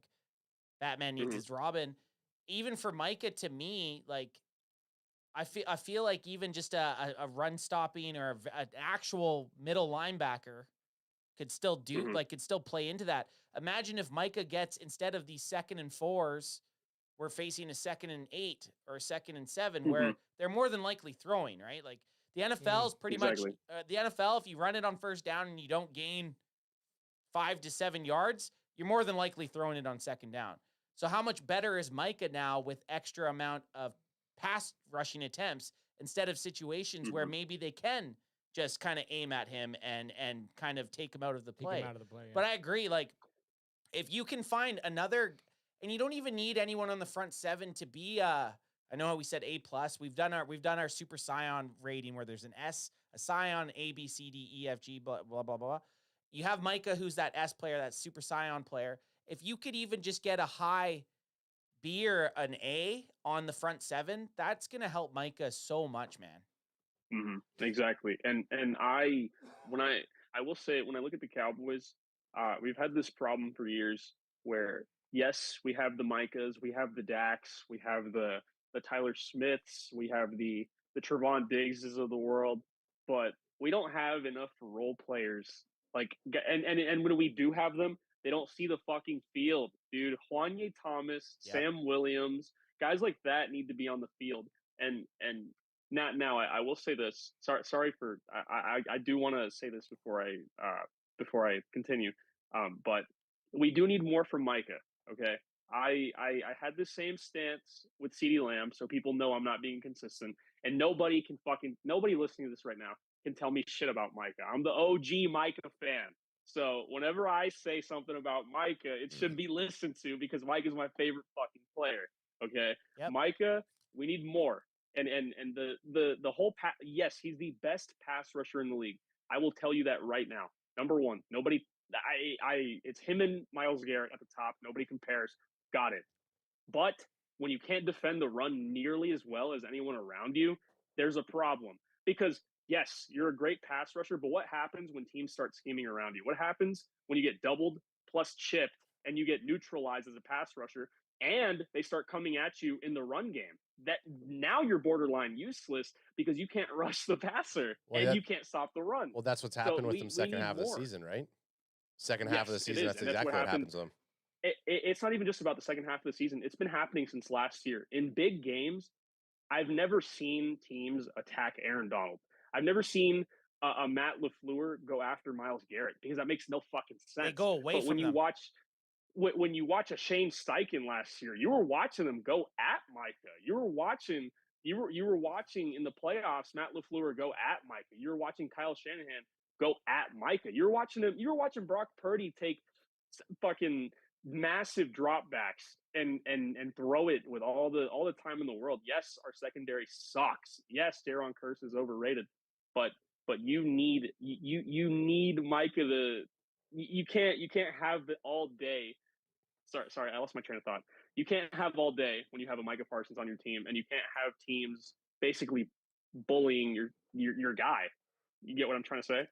Batman needs his Robin. Even for Micah, to me, like I feel like even just a run stopping or an actual middle linebacker could still do could still play into that. Imagine if Micah gets, instead of these 2nd and 4s, we're facing a 2nd and 8 or a 2nd and 7 where they're more than likely throwing, right? Like the NFL is pretty much the NFL. If you run it on first down and you don't gain 5 to 7 yards, you're more than likely throwing it on 2nd down. So how much better is Micah now with extra amount of pass rushing attempts instead of situations where maybe they can just kind of aim at him and kind of take him out of the Take play. him out of the play. Yeah. But I agree, like if you can find another, and you don't even need anyone on the front seven to be I know how we said A+. We've done our Super Scion rating where there's an S, a Scion, A, B, C, D, E, F, G, blah, blah, blah, blah. You have Micah, who's that S player, that Super Scion player. If you could even just get a high B or an A on the front seven, that's going to help Micah so much, man. Exactly. And I will say, when I look at the Cowboys, we've had this problem for years where, yes, we have the Micahs, we have the Dax, we have the Tyler Smiths, we have the Trevon Diggses of the world, but we don't have enough role players. Like, and when we do have them, they don't see the fucking field, dude. Juanye Thomas, Yep. Sam Williams, guys like that need to be on the field. And now I will say this. Sorry for I do want to say this before I continue. But we do need more from Micah. Okay. I had the same stance with CeeDee Lamb, so people know I'm not being consistent. And nobody listening to this right now can tell me shit about Micah. I'm the OG Micah fan. So whenever I say something about Micah, it should be listened to because Micah's my favorite fucking player. Okay. Yep. Micah, we need more. And the whole yes, he's the best pass rusher in the league. I will tell you that right now. Number one, nobody. It's him and Myles Garrett at the top. Nobody compares. Got it. But when you can't defend the run nearly as well as anyone around you, there's a problem. Because yes, you're a great pass rusher, but what happens when teams start scheming around you? What happens when you get doubled plus chipped and you get neutralized as a pass rusher and they start coming at you in the run game? That now you're borderline useless because you can't rush the passer and you can't stop the run. Well, that's what's happened with them second half of the season, right? Second half of the season, that's exactly what happens to them. It's not even just about the second half of the season. It's been happening since last year. In big games, I've never seen teams attack Aaron Donald. I've never seen a Matt LaFleur go after Myles Garrett because that makes no fucking sense. They go away from them. When you watch a Shane Steichen last year, you were watching them go at Micah. You were watching in the playoffs Matt LaFleur go at Micah. You were watching Kyle Shanahan go at Micah. You were watching Brock Purdy take fucking massive dropbacks and throw it with all the time in the world. Yes, our secondary sucks. Yes, Daron Kearse is overrated, but you need Micah you can't have it all day. Sorry, I lost my train of thought. You can't have all day when you have a Micah Parsons on your team, and you can't have teams basically bullying your guy. You get what I'm trying to say?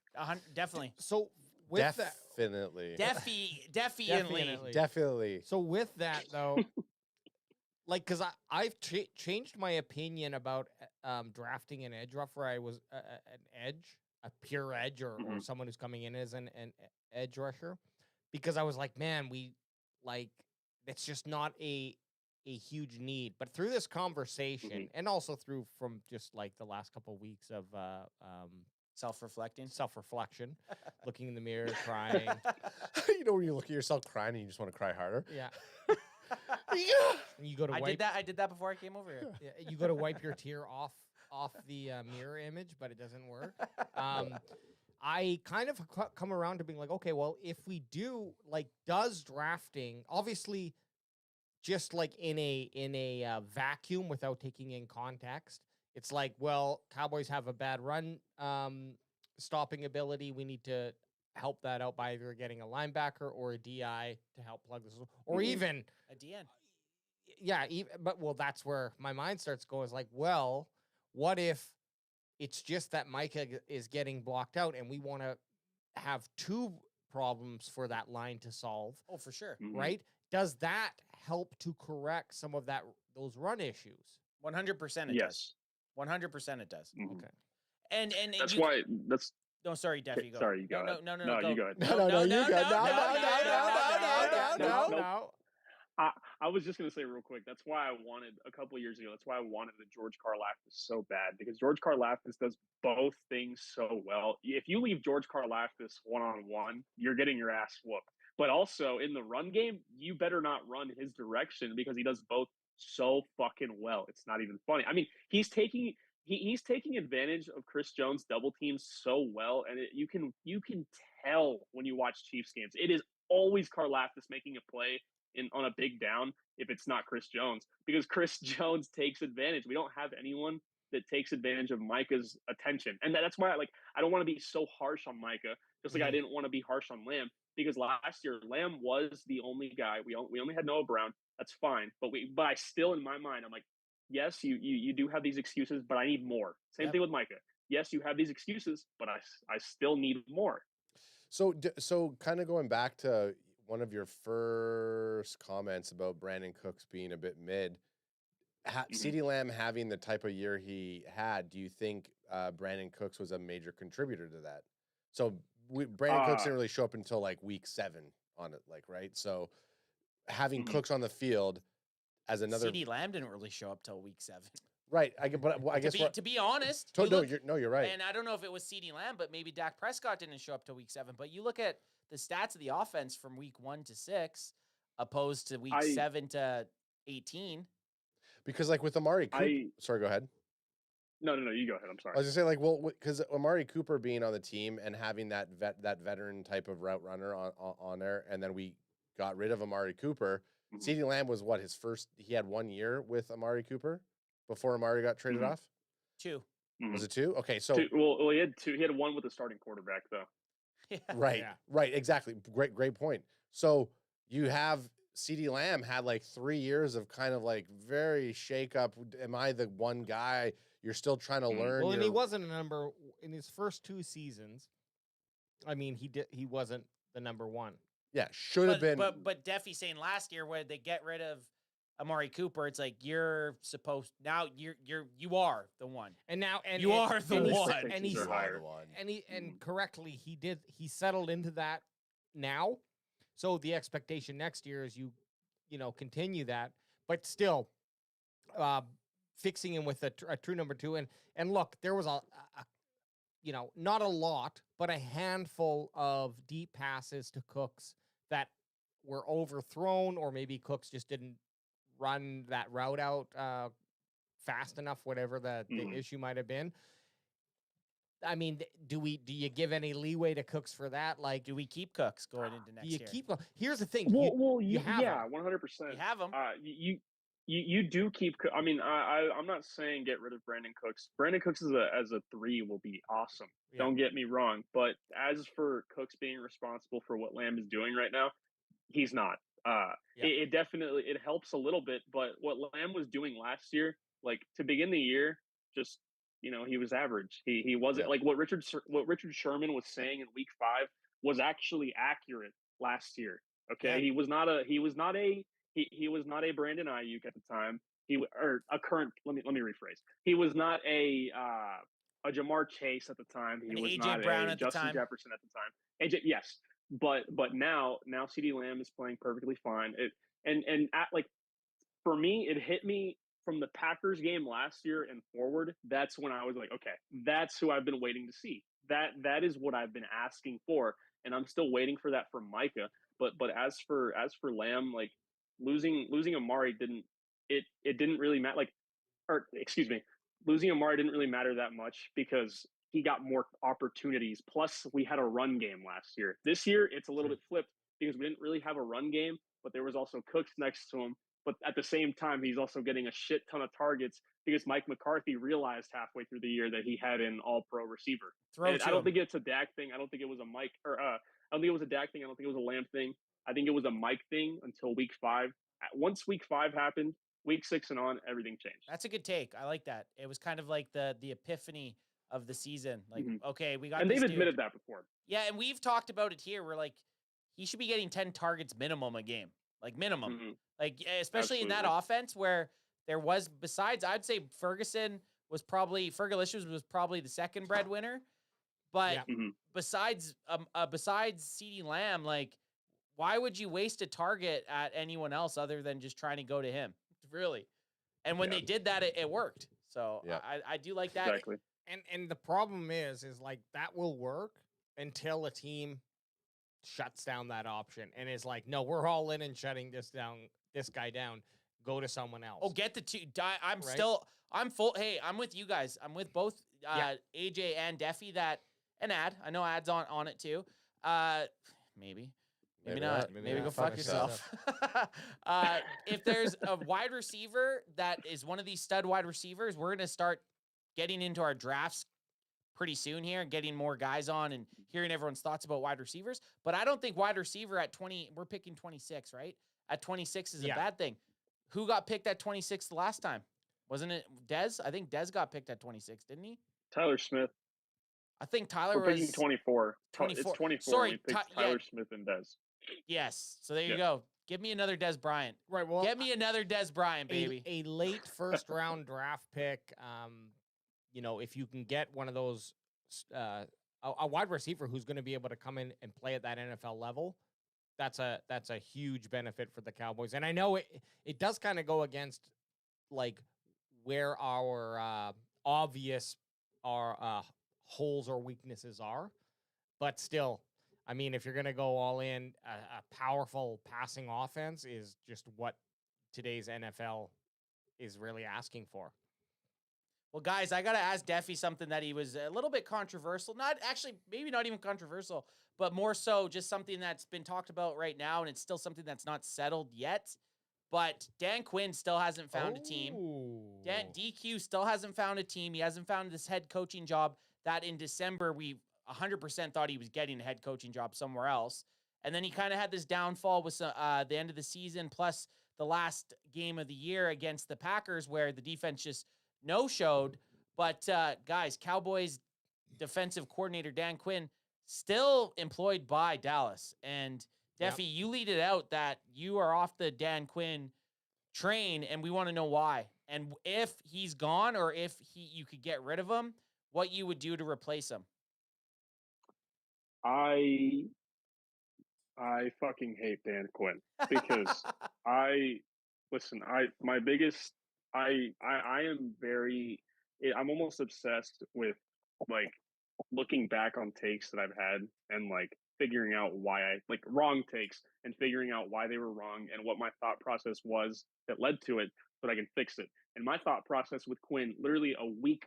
Definitely. So with definitely. Definitely. So with that though, like, because I've changed my opinion about drafting an edge rusher. I was an edge, a pure edge, or someone who's coming in as an edge rusher, because I was like, man, it's just not a huge need. But through this conversation, and also from just like the last couple of weeks of self-reflection, looking in the mirror, crying. You know when you look at yourself crying and you just want to cry harder? Yeah. And you go to wipe. I did that before I came over here. Yeah, you go to wipe your tear off the mirror image, but it doesn't work. I kind of come around to being like, okay, well, if we do, like, does drafting, obviously, just like in a vacuum without taking in context, it's like, well, Cowboys have a bad run stopping ability. We need to help that out by either getting a linebacker or a DI to help plug this, or even a DN. Yeah, but that's where my mind starts going. Is like, well, what if it's just that Micah is getting blocked out, and we want to have two problems for that line to solve? Oh, for sure. Right? Does that help to correct some of those run issues? 100% it does. 100% it does. Okay. And that's No, sorry, Def, you go. Sorry, you go. No, you go ahead. No, you go. No. I was just going to say real quick, that's why I wanted, a couple of years ago, that's why I wanted the George Karlaftis so bad, because George Karlaftis does both things so well. If you leave George Karlaftis one-on-one, you're getting your ass whooped. But also, in the run game, you better not run his direction because he does both so fucking well. It's not even funny. I mean, he's taking he's taking advantage of Chris Jones double teams so well, and you can tell when you watch Chiefs games. It is always Karlaftis making a play on a big down if it's not Chris Jones, because Chris Jones takes advantage. We don't have anyone that takes advantage of Micah's attention, and that's why I don't want to be so harsh on Micah, just like I didn't want to be harsh on Lamb, because last year Lamb was the only guy. We only had Noah Brown. That's fine, but I still, in my mind, I'm like, yes, you do have these excuses, but I need more. Same thing with Micah. Yes, you have these excuses, but I still need more. So kind of going back to one of your first comments about Brandon Cooks being a bit mid, CeeDee Lamb having the type of year he had, do you think Brandon Cooks was a major contributor to that? So Brandon Cooks didn't really show up until like week 7 on it, like, right? So having Cooks on the field as another CeeDee Lamb didn't really show up till week 7. Right. I guess to be honest, you're right. And I don't know if it was CeeDee Lamb, but maybe Dak Prescott didn't show up till week 7. But you look at the stats of the offense from week 1 to 6, opposed to week 7 to 18. Because like with Amari Cooper, sorry, go ahead. No, you go ahead. I'm sorry. I was gonna say, like, well, because Amari Cooper being on the team and having that veteran type of route runner on there, and then we got rid of Amari Cooper. CeeDee Lamb was what, his first? He had 1 year with Amari Cooper before Amari got traded off. 2. Was it 2? Okay, so well, he had 2. He had 1 with the starting quarterback though. Yeah. Right, exactly. Great point. So you have CeeDee Lamb had like 3 years of kind of like very shake up. Am I the one guy? You're still trying to learn. Well, and he wasn't a number in his first 2 seasons. I mean, he wasn't the number 1. Yeah, should have been. But Deffy's saying last year where they get rid of Amari Cooper, it's like you are the one. And now you are the one. And he's the one. And correctly, he settled into that now. So the expectation next year is you continue that, but still fixing him with a true number 2. And look, there was a not a lot, but a handful of deep passes to Cooks that were overthrown, or maybe Cooks just didn't run that route out fast enough, whatever the issue might have been. I mean, do you give any leeway to Cooks for that? Like, do we keep Cooks going into next year? Here's the thing. You have 100%. You have him. You do keep. I mean, I'm not saying get rid of Brandon Cooks. Brandon Cooks as a 3 will be awesome. Yeah. Don't get me wrong. But as for Cooks being responsible for what Lamb is doing right now, he's not. It definitely helps a little bit. But what Lamb was doing last year, like to begin the year, just he was average. He wasn't like what Richard Sherman was saying in week 5 was actually accurate last year. Okay, yeah. He was not a Brandon Ayuk at the time. Let me rephrase. He was not a Jamar Chase at the time. He was AJ not Brown a at Justin the time. Jefferson at the time. AJ, yes, but now CeeDee Lamb is playing perfectly fine. For me, it hit me from the Packers game last year and forward. That's when I was like, okay, that's who I've been waiting to see. That is what I've been asking for, and I'm still waiting for that from Micah. But as for Lamb, like losing Amari didn't really matter. Losing Amari didn't really matter that much because he got more opportunities. Plus, we had a run game last year. This year, it's a little bit flipped because we didn't really have a run game, but there was also Cooks next to him. But at the same time, he's also getting a shit ton of targets because Mike McCarthy realized halfway through the year that he had an all-pro receiver. I don't think it's a Dak thing. I don't think it was a Mike I don't think it was a Dak thing. I don't think it was a Lamb thing. I think it was a Mike thing until week 5. Once week 5 happened, week 6 and on, everything changed. That's a good take. I like that. It was kind of like the epiphany of the season. Like, okay, we got. And they've admitted that before. Yeah, and we've talked about it here. We're like, he should be getting 10 targets minimum a game, like minimum. Like, especially in that offense where there was, besides, I'd say Fergalicious was probably the second breadwinner. But besides CeeDee Lamb, like, why would you waste a target at anyone else other than just trying to go to him? Really. And when they did that, it worked. So I do like that. Exactly. And the problem is like that will work until a team shuts down that option and is like, no, we're all in and shutting this guy down. go to someone else. Oh, get the two. I'm Right? still. I'm full. Hey, I'm with you guys. I'm with both AJ and Deffy. And Ad. I know Ad's on it too. Maybe not. Maybe go fuck yourself. If there's a wide receiver that is one of these stud wide receivers, we're gonna start getting into our drafts pretty soon here and getting more guys on and hearing everyone's thoughts about wide receivers. But I don't think wide receiver at 20. We're picking 26, right? At 26 is a bad thing. Who got picked at 26 the last time? Wasn't it Dez? I think Dez got picked at 26, didn't he? Tyler Smith. I think Tyler We're was picking 24. 24. It's 24. Sorry, we picked Tyler Smith and Dez. Yes. So there you go. Give me another Des Bryant. Right. Well, get me another Des Bryant, baby. A late first round draft pick. If you can get one of those, a wide receiver who's going to be able to come in and play at that NFL level, that's a huge benefit for the Cowboys. And I know it does kind of go against like where our obvious holes or weaknesses are, but still, I mean, if you're going to go all in, a powerful passing offense is just what today's NFL is really asking for. Well, guys, I got to ask Deffy something that he was a little bit controversial. Not actually, maybe not even controversial, but more so just something that's been talked about right now, and it's still something that's not settled yet. But Dan Quinn still hasn't found a team. DQ still hasn't found a team. He hasn't found this head coaching job that in December we 100% thought he was getting a head coaching job somewhere else. And then he kind of had this downfall with the end of the season, plus the last game of the year against the Packers where the defense just no-showed. But guys, Cowboys defensive coordinator Dan Quinn still employed by Dallas. And Deffy, you lead it out that you are off the Dan Quinn train, and we want to know why. And if he's gone or if you could get rid of him, what you would do to replace him. I fucking hate Dan Quinn because I'm almost obsessed with like looking back on takes that I've had and like figuring out why wrong takes and figuring out why they were wrong and what my thought process was that led to it so that I can fix it. And my thought process with Quinn, literally a week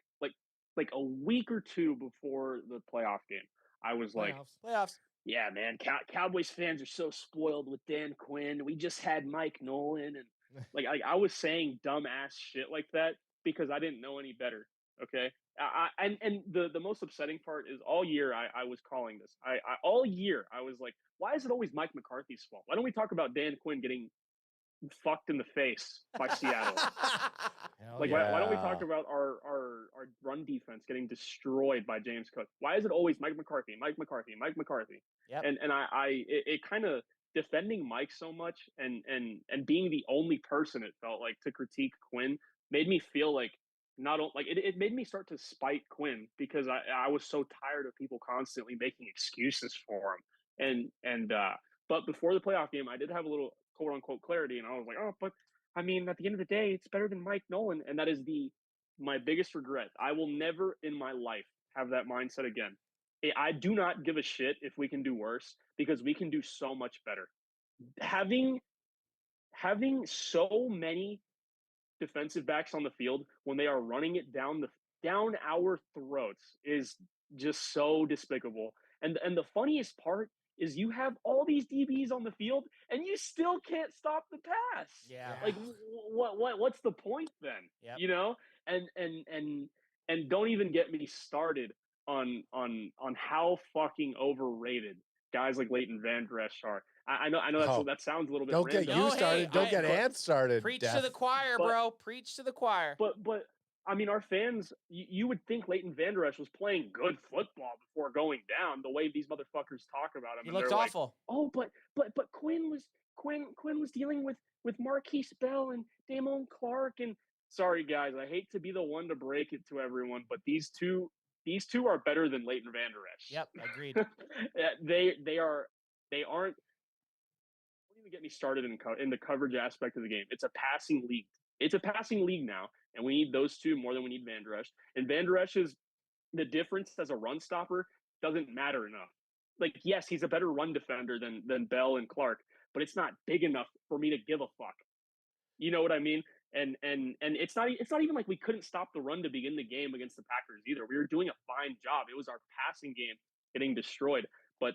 or two before the playoff game, I was playoffs. Yeah, man, Cowboys fans are so spoiled with Dan Quinn. We just had Mike Nolan, and I was saying dumbass shit like that because I didn't know any better. Okay, and the most upsetting part is all year I was calling this. All year I was like, why is it always Mike McCarthy's fault? Why don't we talk about Dan Quinn getting fucked in the face by Seattle? Why don't we talk about our run defense getting destroyed by James Cook? Why is it always Mike McCarthy? Yep. And it kind of defending Mike so much and being the only person it felt like to critique Quinn made me feel like it made me start to spite Quinn because I was so tired of people constantly making excuses for him. But before the playoff game, I did have a little quote unquote clarity, and I was like, oh, but I mean, at the end of the day, it's better than Mike Nolan, and that is my biggest regret. I will never in my life have that mindset again. I do not give a shit if we can do worse because we can do so much better. Having so many defensive backs on the field when they are running it down our throats is just so despicable. And the funniest part is you have all these DBs on the field and you still can't stop the pass. Yeah. Like what's the point then? Yep. You know? And don't even get me started on how fucking overrated guys like Leighton Vander Esch are. I know that sounds a little bit Don't random. get you started. Don't get Ant started. Preach to the choir, bro. Preach to the choir. But I mean, our fans, you would think Leighton Vander Esch was playing good football before going down. The way these motherfuckers talk about him, he looked awful. Like, but Quinn was dealing with Marquise Bell and Damone Clark. And sorry guys, I hate to be the one to break it to everyone, but these two are better than Leighton Vander Esch. Yep, agreed. They aren't. Don't even get me started in the coverage aspect of the game. It's a passing league. It's a passing league now, and we need those two more than we need Vander Esch. And Vander Esch is the difference as a run stopper doesn't matter enough. Like, yes, he's a better run defender than Bell and Clark, but it's not big enough for me to give a fuck. You know what I mean? And it's not even like we couldn't stop the run to begin the game against the Packers either. We were doing a fine job. It was our passing game getting destroyed. But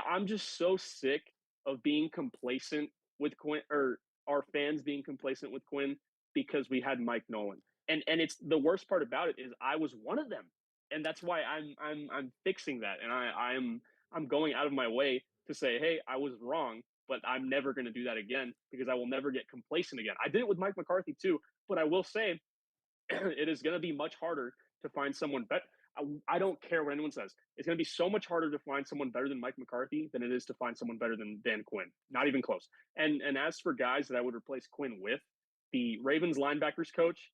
I'm just so sick of being complacent with Quinn, or our fans being complacent with Quinn, because we had Mike Nolan. And it's the worst part about it is I was one of them, and that's why I'm fixing that, and I'm going out of my way to say, hey, I was wrong, but I'm never going to do that again, because I will never get complacent again. I did it with Mike McCarthy too, but I will say it is going to be much harder to find someone better. I don't care what anyone says. It's going to be so much harder to find someone better than Mike McCarthy than it is to find someone better than Dan Quinn. Not even close. And as for guys that I would replace Quinn with, the Ravens linebackers coach,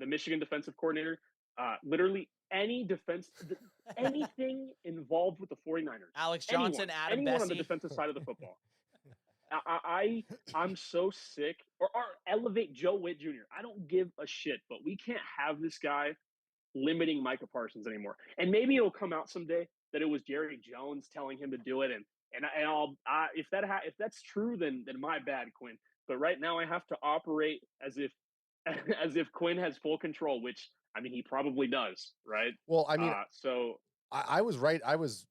the Michigan defensive coordinator, literally anything involved with the 49ers. Alex Johnson, anyone Adam on the Bessie. defensive side of the football. I'm so sick. Or elevate Joe Witt Jr. I don't give a shit, but we can't have this guy limiting Micah Parsons anymore. And maybe it'll come out someday that it was Jerry Jones telling him to do it. And if that's true, then my bad, Quinn. But right now I have to operate as if Quinn has full control, which I mean he probably does, right? Well, I mean, so I was right. I was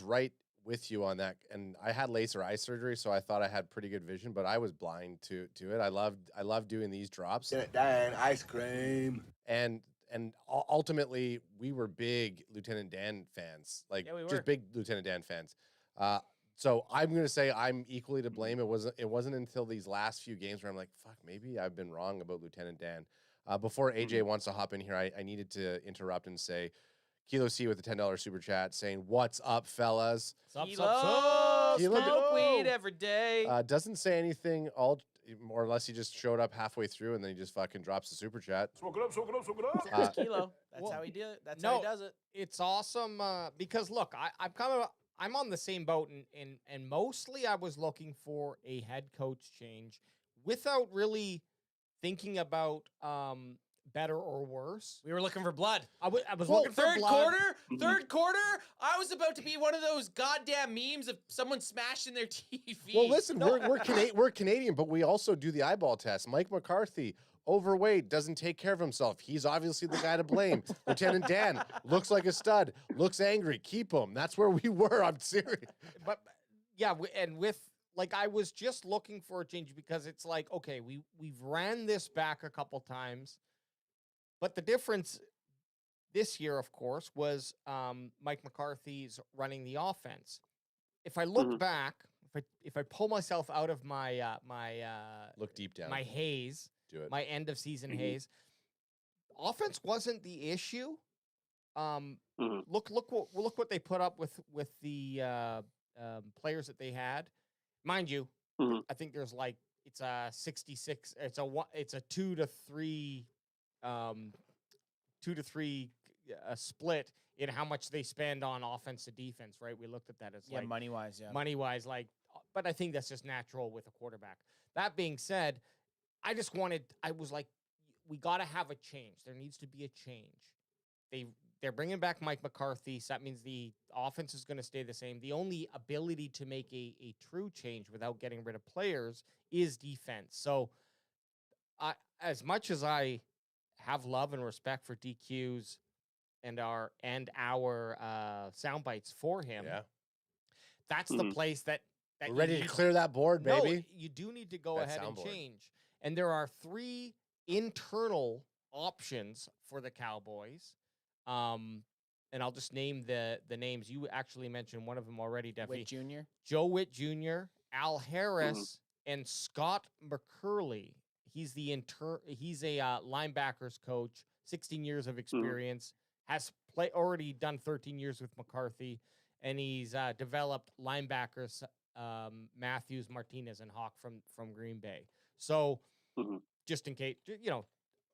right with you on that, and I had laser eye surgery, so I thought I had pretty good vision, but I was blind to it. I loved doing these drops. Dan, ice cream. And ultimately, we were big Lieutenant Dan fans, like Yeah, we were. just big Lieutenant Dan fans. So I'm gonna say I'm equally to blame. It wasn't until these last few games where I'm like, fuck, maybe I've been wrong about Lieutenant Dan. Before AJ wants to hop in here, I needed to interrupt and say, Kilo C with the $10 super chat saying, "What's up, fellas?" Kilo, Kilo, smoke weed every day. Doesn't say anything more or less. He just showed up halfway through and then he just fucking drops the super chat. Smoke it up, smoke it up, smoke it up. That's Kilo. That's well, how he did it. That's how he does it. It's awesome because look, I'm on the same boat, and mostly I was looking for a head coach change without really thinking about better or worse. We were looking for blood. I was looking for third blood. third quarter, I was about to be one of those goddamn memes of someone smashing their TV. Well, listen, we're Canadian, but we also do the eyeball test. Mike McCarthy, overweight, doesn't take care of himself. He's obviously the guy to blame. Lieutenant Dan looks like a stud, looks angry. Keep him. That's where we were. I'm serious. But yeah, and with like I was just looking for a change because it's like, okay, we've ran this back a couple times, but the difference this year, of course, was Mike McCarthy's running the offense. If I look back, if I pull myself out of my Look deep down. my haze, Do it. my end of season haze, offense wasn't the issue. Look what they put up with the players that they had. Mind you, I think there's like it's a 66. It's a 2 to 3 split in how much they spend on offense to defense, right? We looked at that as like money wise, yeah. money wise, like, but I think that's just natural with a quarterback. That being said, I was like, we got to have a change. There needs to be a change. They're bringing back Mike McCarthy, so that means the offense is going to stay the same. The only ability to make a true change without getting rid of players is defense. So, as much as I have love and respect for DQs and our sound bites for him, that's the place that we're ready to clear that board, baby. No, you do need to go ahead and change. And there are 3 internal options for the Cowboys. And I'll just name the names. You actually mentioned one of them already, Duffy. Witt Jr. Joe Witt Jr., Al Harris, and Scott McCurley. He's a linebackers coach, 16 years of experience, has already done 13 years with McCarthy, and he's developed linebackers Matthews, Martinez, and Hawk from Green Bay. So just in case,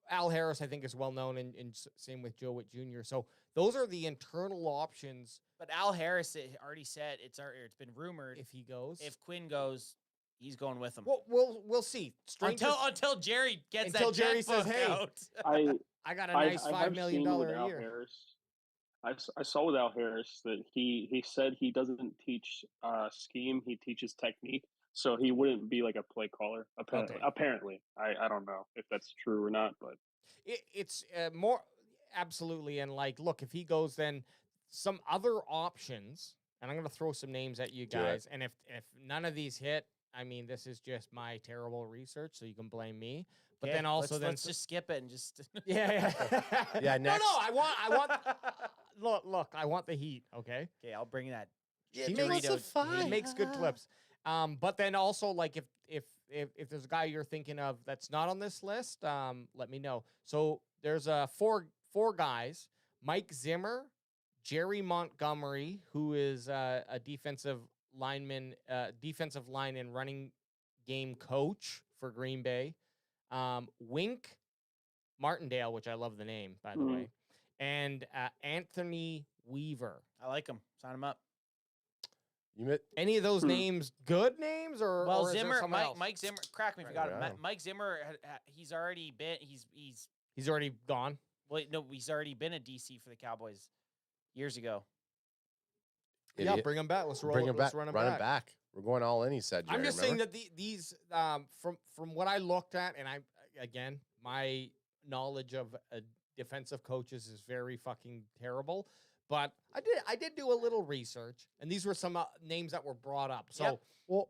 Al Harris, I think, is well known, and same with Joe Witt Jr. So those are the internal options. But Al Harris already said it's been rumored If he goes, if Quinn goes, he's going with him. we'll see. Until Jerry gets until that Jerry says, checkbook "Hey, out. I got a nice $5 million a year." Harris, I saw with Al Harris that he said he doesn't teach scheme, he teaches technique. so he wouldn't be like a play caller. Okay. Apparently, I don't know if that's true or not, but It's more absolutely. And like, look, if he goes, then some other options, and I'm going to throw some names at you Do it. guys. And if none of these hit, I mean, this is just my terrible research, so you can blame me. But Okay, then also, let's just skip it and just yeah. Yeah, No, next. I want. Look, I want the heat. Okay. Okay, I'll bring that. He Doritos wants a heat. fire. He makes good clips. But then also, like, if there's a guy you're thinking of that's not on this list, let me know. So there's four guys: Mike Zimmer, Jerry Montgomery, who is a defensive lineman, defensive line and running game coach for Green Bay. Wink Martindale, which I love the name, by the way, and Anthony Weaver. I like him. Sign him up. Any of those names good names, or Well, or is there Zimmer, someone else? Mike Zimmer. Crack me if you Right got him. around. Mike Zimmer. He's already been. He's already gone. Well, no, he's already been a DC for the Cowboys years ago. Yeah, Idiot. bring him back. Let's roll. Bring him let's back. run him Run back. him back. We're going all in. He said. I'm Jerry, just saying remember? that these from what I looked at, and again my knowledge of defensive coaches is very fucking terrible. But I did do a little research, and these were some names that were brought up. So, Yep. well,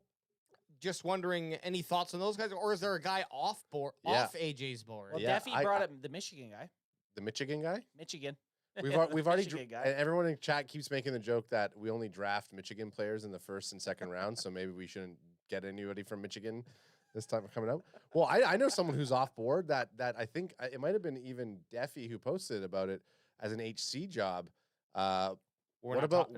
just wondering, any thoughts on those guys, or is there a guy off AJ's board? Well, Yeah, Deffy brought up the Michigan guy. the Michigan guy. Michigan. We've The already Michigan guy. and everyone in chat keeps making the joke that we only draft Michigan players in the first and second round, so maybe we shouldn't get anybody from Michigan this time coming out. Well, I know someone who's off board that I think it might have been even Deffy who posted about it as an HC job. What about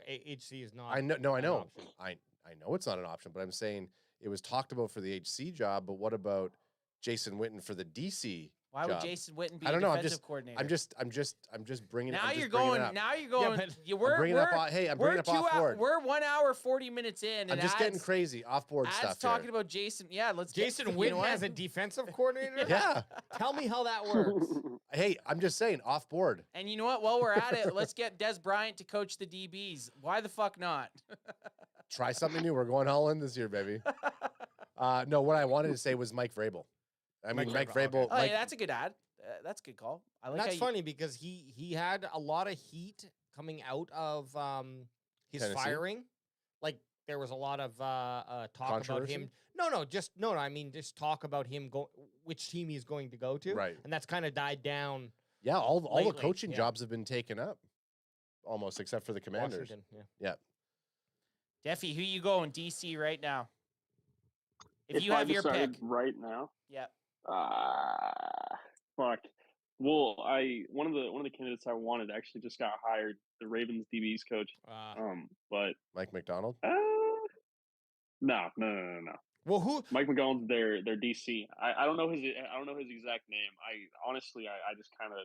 HC is not? I know an option. I know it's not an option, but I'm saying it was talked about for the HC job. But what about Jason Witten for the DC? Why would job? Jason Witten be I a don't know. defensive coordinator? I'm just bringing it. Now I'm just you're bringing it going. up. Now you're going. but We're bringing it up. Hey, I'm bringing it up off board. We're 1 hour 40 minutes in, and I'm just getting Ad's- crazy off board Ad's stuff talking here. about Jason. Yeah, let's. Jason you know Witten what? as a defensive coordinator. Yeah. Tell me how that works. Hey, I'm just saying off board. And you know what? While we're at it, let's get Des Bryant to coach the DBs. Why the fuck not? Try something new. We're going all in this year, baby. No, what I wanted to say was Mike Vrabel. I mean, Mike Vrabel, Vrabel. okay. Oh, Mike, yeah, that's a good ad. That's a good call. I like That's how funny because he had a lot of heat coming out of his Tennessee? firing. Like there was a lot of talk about Controversy? him. No. I mean, just talk about him which team he's going to go to. Right. And that's kind of died down. Yeah, all the lately, coaching yeah. jobs have been taken up, almost except for the Commanders. Washington, yeah. Yeah. Deffy, who you going DC right now? If If you I have your decided pick, right now, yeah. fuck. Well, one of the candidates I wanted actually just got hired, the Ravens DB's coach. But Mike McDonald. no. Well, who? Mike McGowan's their DC. I don't know his exact name. I honestly I just kind of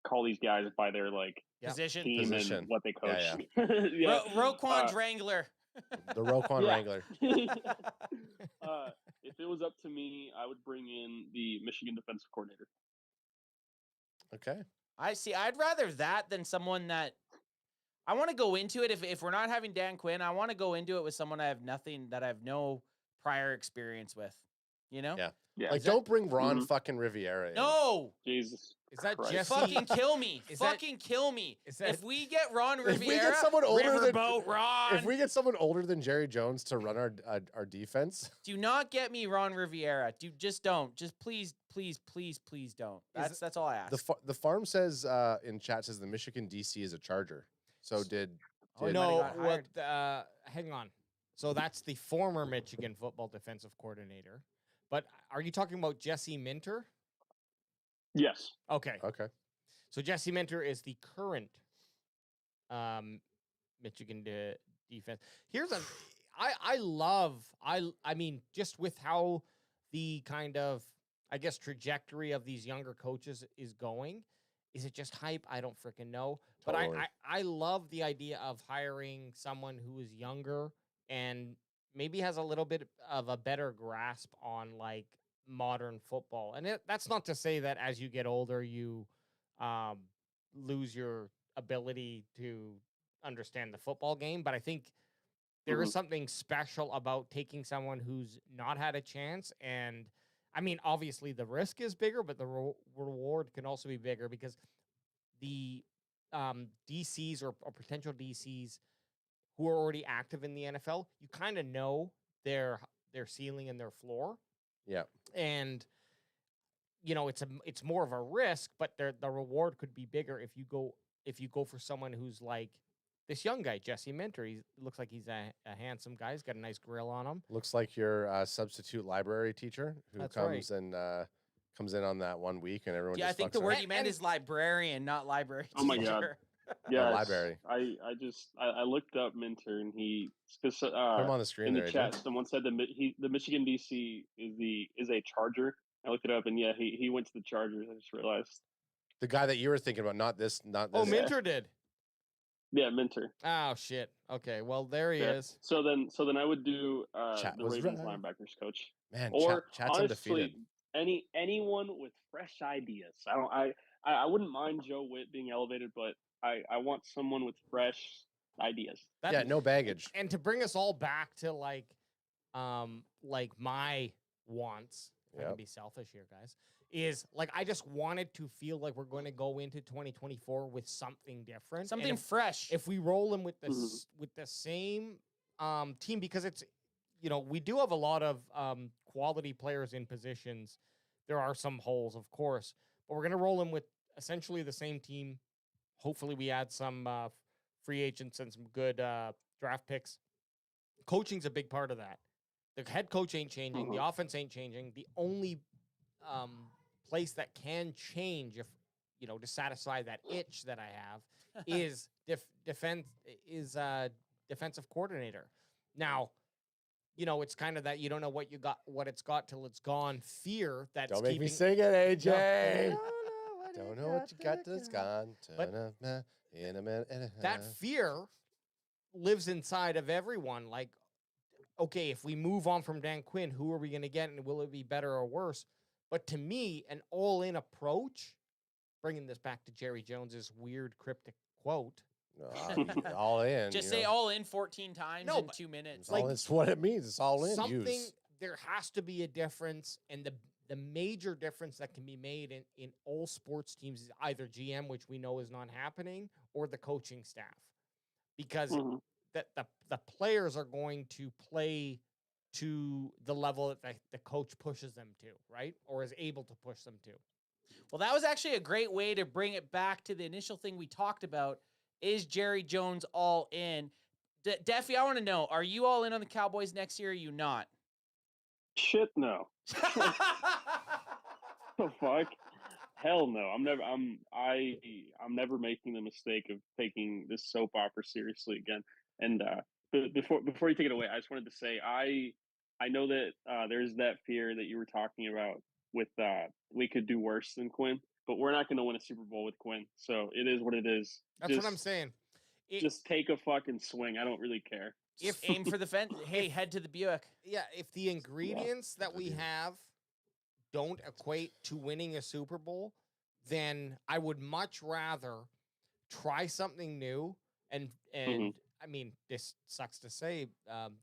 call these guys by their like Yeah. Position. team Position. and what they coach. Yeah, Yeah. Roquan's Wrangler. The Roquan Yeah. Wrangler. If it was up to me, I would bring in the Michigan defensive coordinator. Okay. I see. I'd rather that than someone that I want to go into it. If we're not having Dan Quinn, I want to go into it with someone I have no prior experience with. You know? Yeah. Yeah. Like, don't bring Ron fucking Riviera in. No. Jesus. Is that Christ. Jesse? Fucking kill me. Is that- Fucking kill me. is that- If we get Ron Riviera, If we get someone older than Riverboat Ron. if we get someone older than Jerry Jones to run our defense, Do not get me Ron Riviera. Just don't. Just please don't. That's all I ask. the farm says in chat says the Michigan DC is a Charger. So did Oh, he did- might have No, got what? hired. Hang on. So that's the former Michigan football defensive coordinator. But are you talking about Jesse Minter? Yes. Okay. okay. So Jesse Minter is the current Michigan defense. Here's a I mean, just with how the kind of, I guess, trajectory of these younger coaches is going. Is it just hype? I don't freaking know. Totally. But I love the idea of hiring someone who is younger and maybe has a little bit of a better grasp on like modern football. And that's not to say that as you get older, you lose your ability to understand the football game. But I think there is something special about taking someone who's not had a chance. And I mean, obviously the risk is bigger, but the reward can also be bigger because the DCs or potential DCs who are already active in the NFL, you kind of know their ceiling and their floor. Yeah. And it's more of a risk, but the reward could be bigger if you go for someone who's like this young guy, Jesse Minter. He looks like he's a handsome guy. He's got a nice grill on him. Looks like your substitute library teacher who That's comes and comes in on that 1 week, and everyone. Yeah, I just think fucks the her. word you meant is librarian, not library teacher. Oh my God. Yeah, library. I looked up Minter, and because Put him on the screen in the there, chat someone said the Michigan DC is a Charger. I looked it up, and yeah, he went to the Chargers. I just realized. The guy that you were thinking about, not this. Oh, Minter did. Yeah, Minter. Oh shit. Okay, well there he is. So then I would do Chat the was Ravens right. linebackers coach. Man, Or Chat's undefeated. honestly, anyone with fresh ideas. I wouldn't mind Joe Witt being elevated, but I want someone with fresh ideas. Yeah, no baggage. And to bring us all back to like my wants, if I can be selfish here, guys, is like I just wanted to feel like we're going to go into 2024 with something different, Something fresh. If we roll them with this with the same team, because it's we do have a lot of quality players in positions. There are some holes, of course, but we're going to roll them with essentially the same team. Hopefully, we add some free agents and some good draft picks. Coaching's a big part of that. The head coach ain't changing. The offense ain't changing. The only place that can change, if to satisfy that itch that I have, is defensive coordinator. Now, it's kind of that you don't know what it's got till it's gone. Fear that's Don't make me sing it, AJ. Don't know what you got till it's gone. In a minute. That fear lives inside of everyone. Like, okay, if we move on from Dan Quinn, who are we going to get, and will it be better or worse? But to me, an all-in approach, bringing this back to Jerry Jones's weird cryptic quote. All in. Just say all in 14 times in 2 minutes. That's what it means. It's all in. There has to be a difference, and the major difference that can be made in all sports teams is either GM, which we know is not happening, or the coaching staff. Because the players are going to play to the level that the coach pushes them to, right? Or is able to push them to. Well, that was actually a great way to bring it back to the initial thing we talked about. Is Jerry Jones all in? Deffy, I want to know, are you all in on the Cowboys next year or are you not? Shit, no. The fuck? Hell no. I'm never making the mistake of taking this soap opera seriously again. And before you take it away, I just wanted to say I know that there's that fear that you were talking about with we could do worse than Quinn, but we're not going to win a Super Bowl with Quinn. So it is what it is. That's what I'm saying. Just take a fucking swing. I don't really care. If aim for the fence, hey, head to the Buick. Yeah, if the ingredients that we have don't equate to winning a Super Bowl, then I would much rather try something new. And I mean, this sucks to say,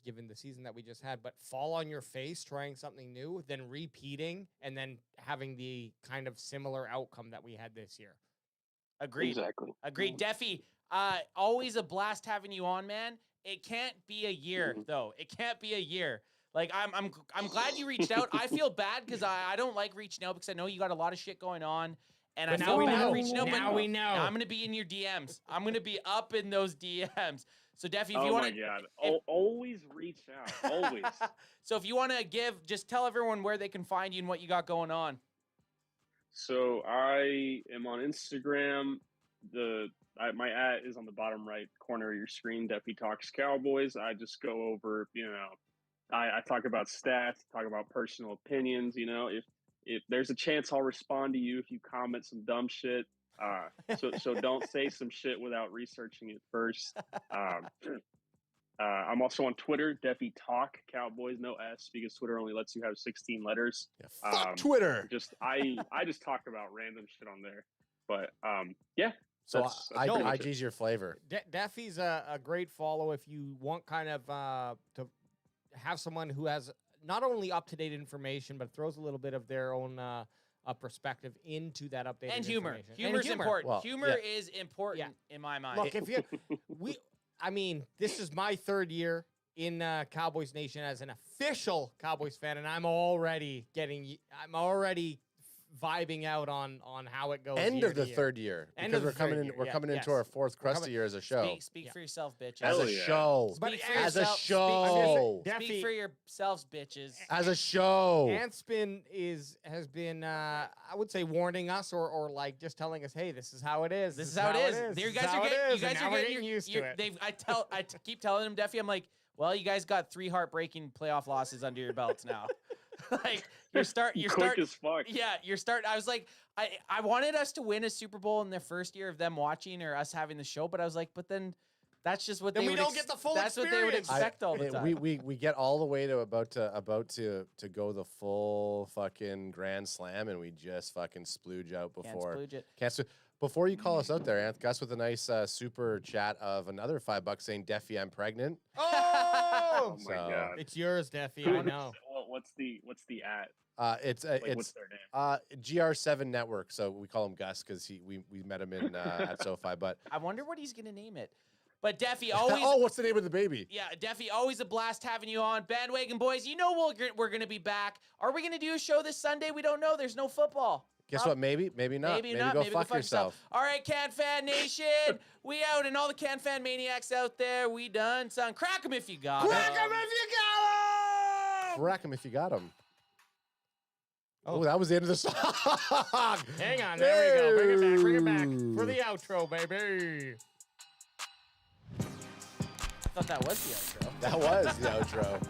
given the season that we just had, but fall on your face trying something new, than repeating and then having the kind of similar outcome that we had this year. Agreed. Exactly. Agreed. Deffy, always a blast having you on, man. It can't be a year, though. It can't be a year. Like, I'm glad you reached out. I feel bad because I don't like reaching out because I know you got a lot of shit going on. And But I now feel we bad know. reaching out. Now we know. I'm going to be in your DMs. I'm going to be up in those DMs. So, Deffy, if you Oh want my God. Always reach out. Always. So if you want to just tell everyone where they can find you and what you got going on. So I am on Instagram. My @ is on the bottom right corner of your screen. Deffy Talks Cowboys. I just go over, I talk about stats, talk about personal opinions. If there's a chance, I'll respond to you if you comment some dumb shit. So don't say some shit without researching it first. I'm also on Twitter, Deffy Talk Cowboys, no S, because Twitter only lets you have 16 letters. Fuck Twitter. I just talk about random shit on there. But yeah. So That's I, pretty much it. IG's your flavor. Daffy's a great follow if you want kind of to have someone who has not only up-to-date information, but throws a little bit of their own perspective into that updated And humor. information. Humor's important. Well, humor is important in my mind. Look, if you, I mean, this is my third year in Cowboys Nation as an official Cowboys fan, and I'm already vibing out on how it goes. End year of the to year. third year. End because of we're the coming third in. year, We're yeah, coming into yes. our fourth crusty year as a show. Speak Yeah. for yourself, bitches. As Hell a yeah. show. But Speak for As a yourself. show. Daffy- Speak for yourselves, bitches. As a show. Antspin has been I would say warning us or like just telling us, hey, this is how it is. This is how it is. You guys are getting used to it. I keep telling him, Duffy, I'm like, well, you guys got 3 heartbreaking playoff losses under your belts now. Like you're Quick as fuck. Yeah, I was like, I wanted us to win a Super Bowl in the first year of them watching or us having the show, but I was like, but then that's just what Then they we would don't get the full That's what they would experience. expect all the time. We get all the way to about to go the full fucking grand slam, and we just fucking splooge out Can't before. splooge it. Before you call us out there, Anth, Gus with a nice super chat of another $5 saying, "Deffy, I'm pregnant." Oh, Oh my So- god. it's yours, Daffy. I know. What's the at? It's Like, it's what's their name? GR7 Network, so we call him Gus because we met him in at SoFi. But I wonder what he's gonna name it. But Deffy always. oh, what's the name of the baby? Yeah, Deffy, always a blast having you on. Bandwagon boys, you know we're going to be back. Are we going to do a show this Sunday? We don't know. There's no football. Guess what? Maybe not. Maybe not. Go Maybe fuck yourself. All right, Can Fan Nation. We out, and all the Can Fan maniacs out there, we done. Son, crack 'em if you got 'em. Crack 'em if you got 'em! Crack him if you got him. Oh. Oh, that was the end of the song. Hang on, there we go. Bring it back for the outro, baby. I thought that was the outro. That was the outro.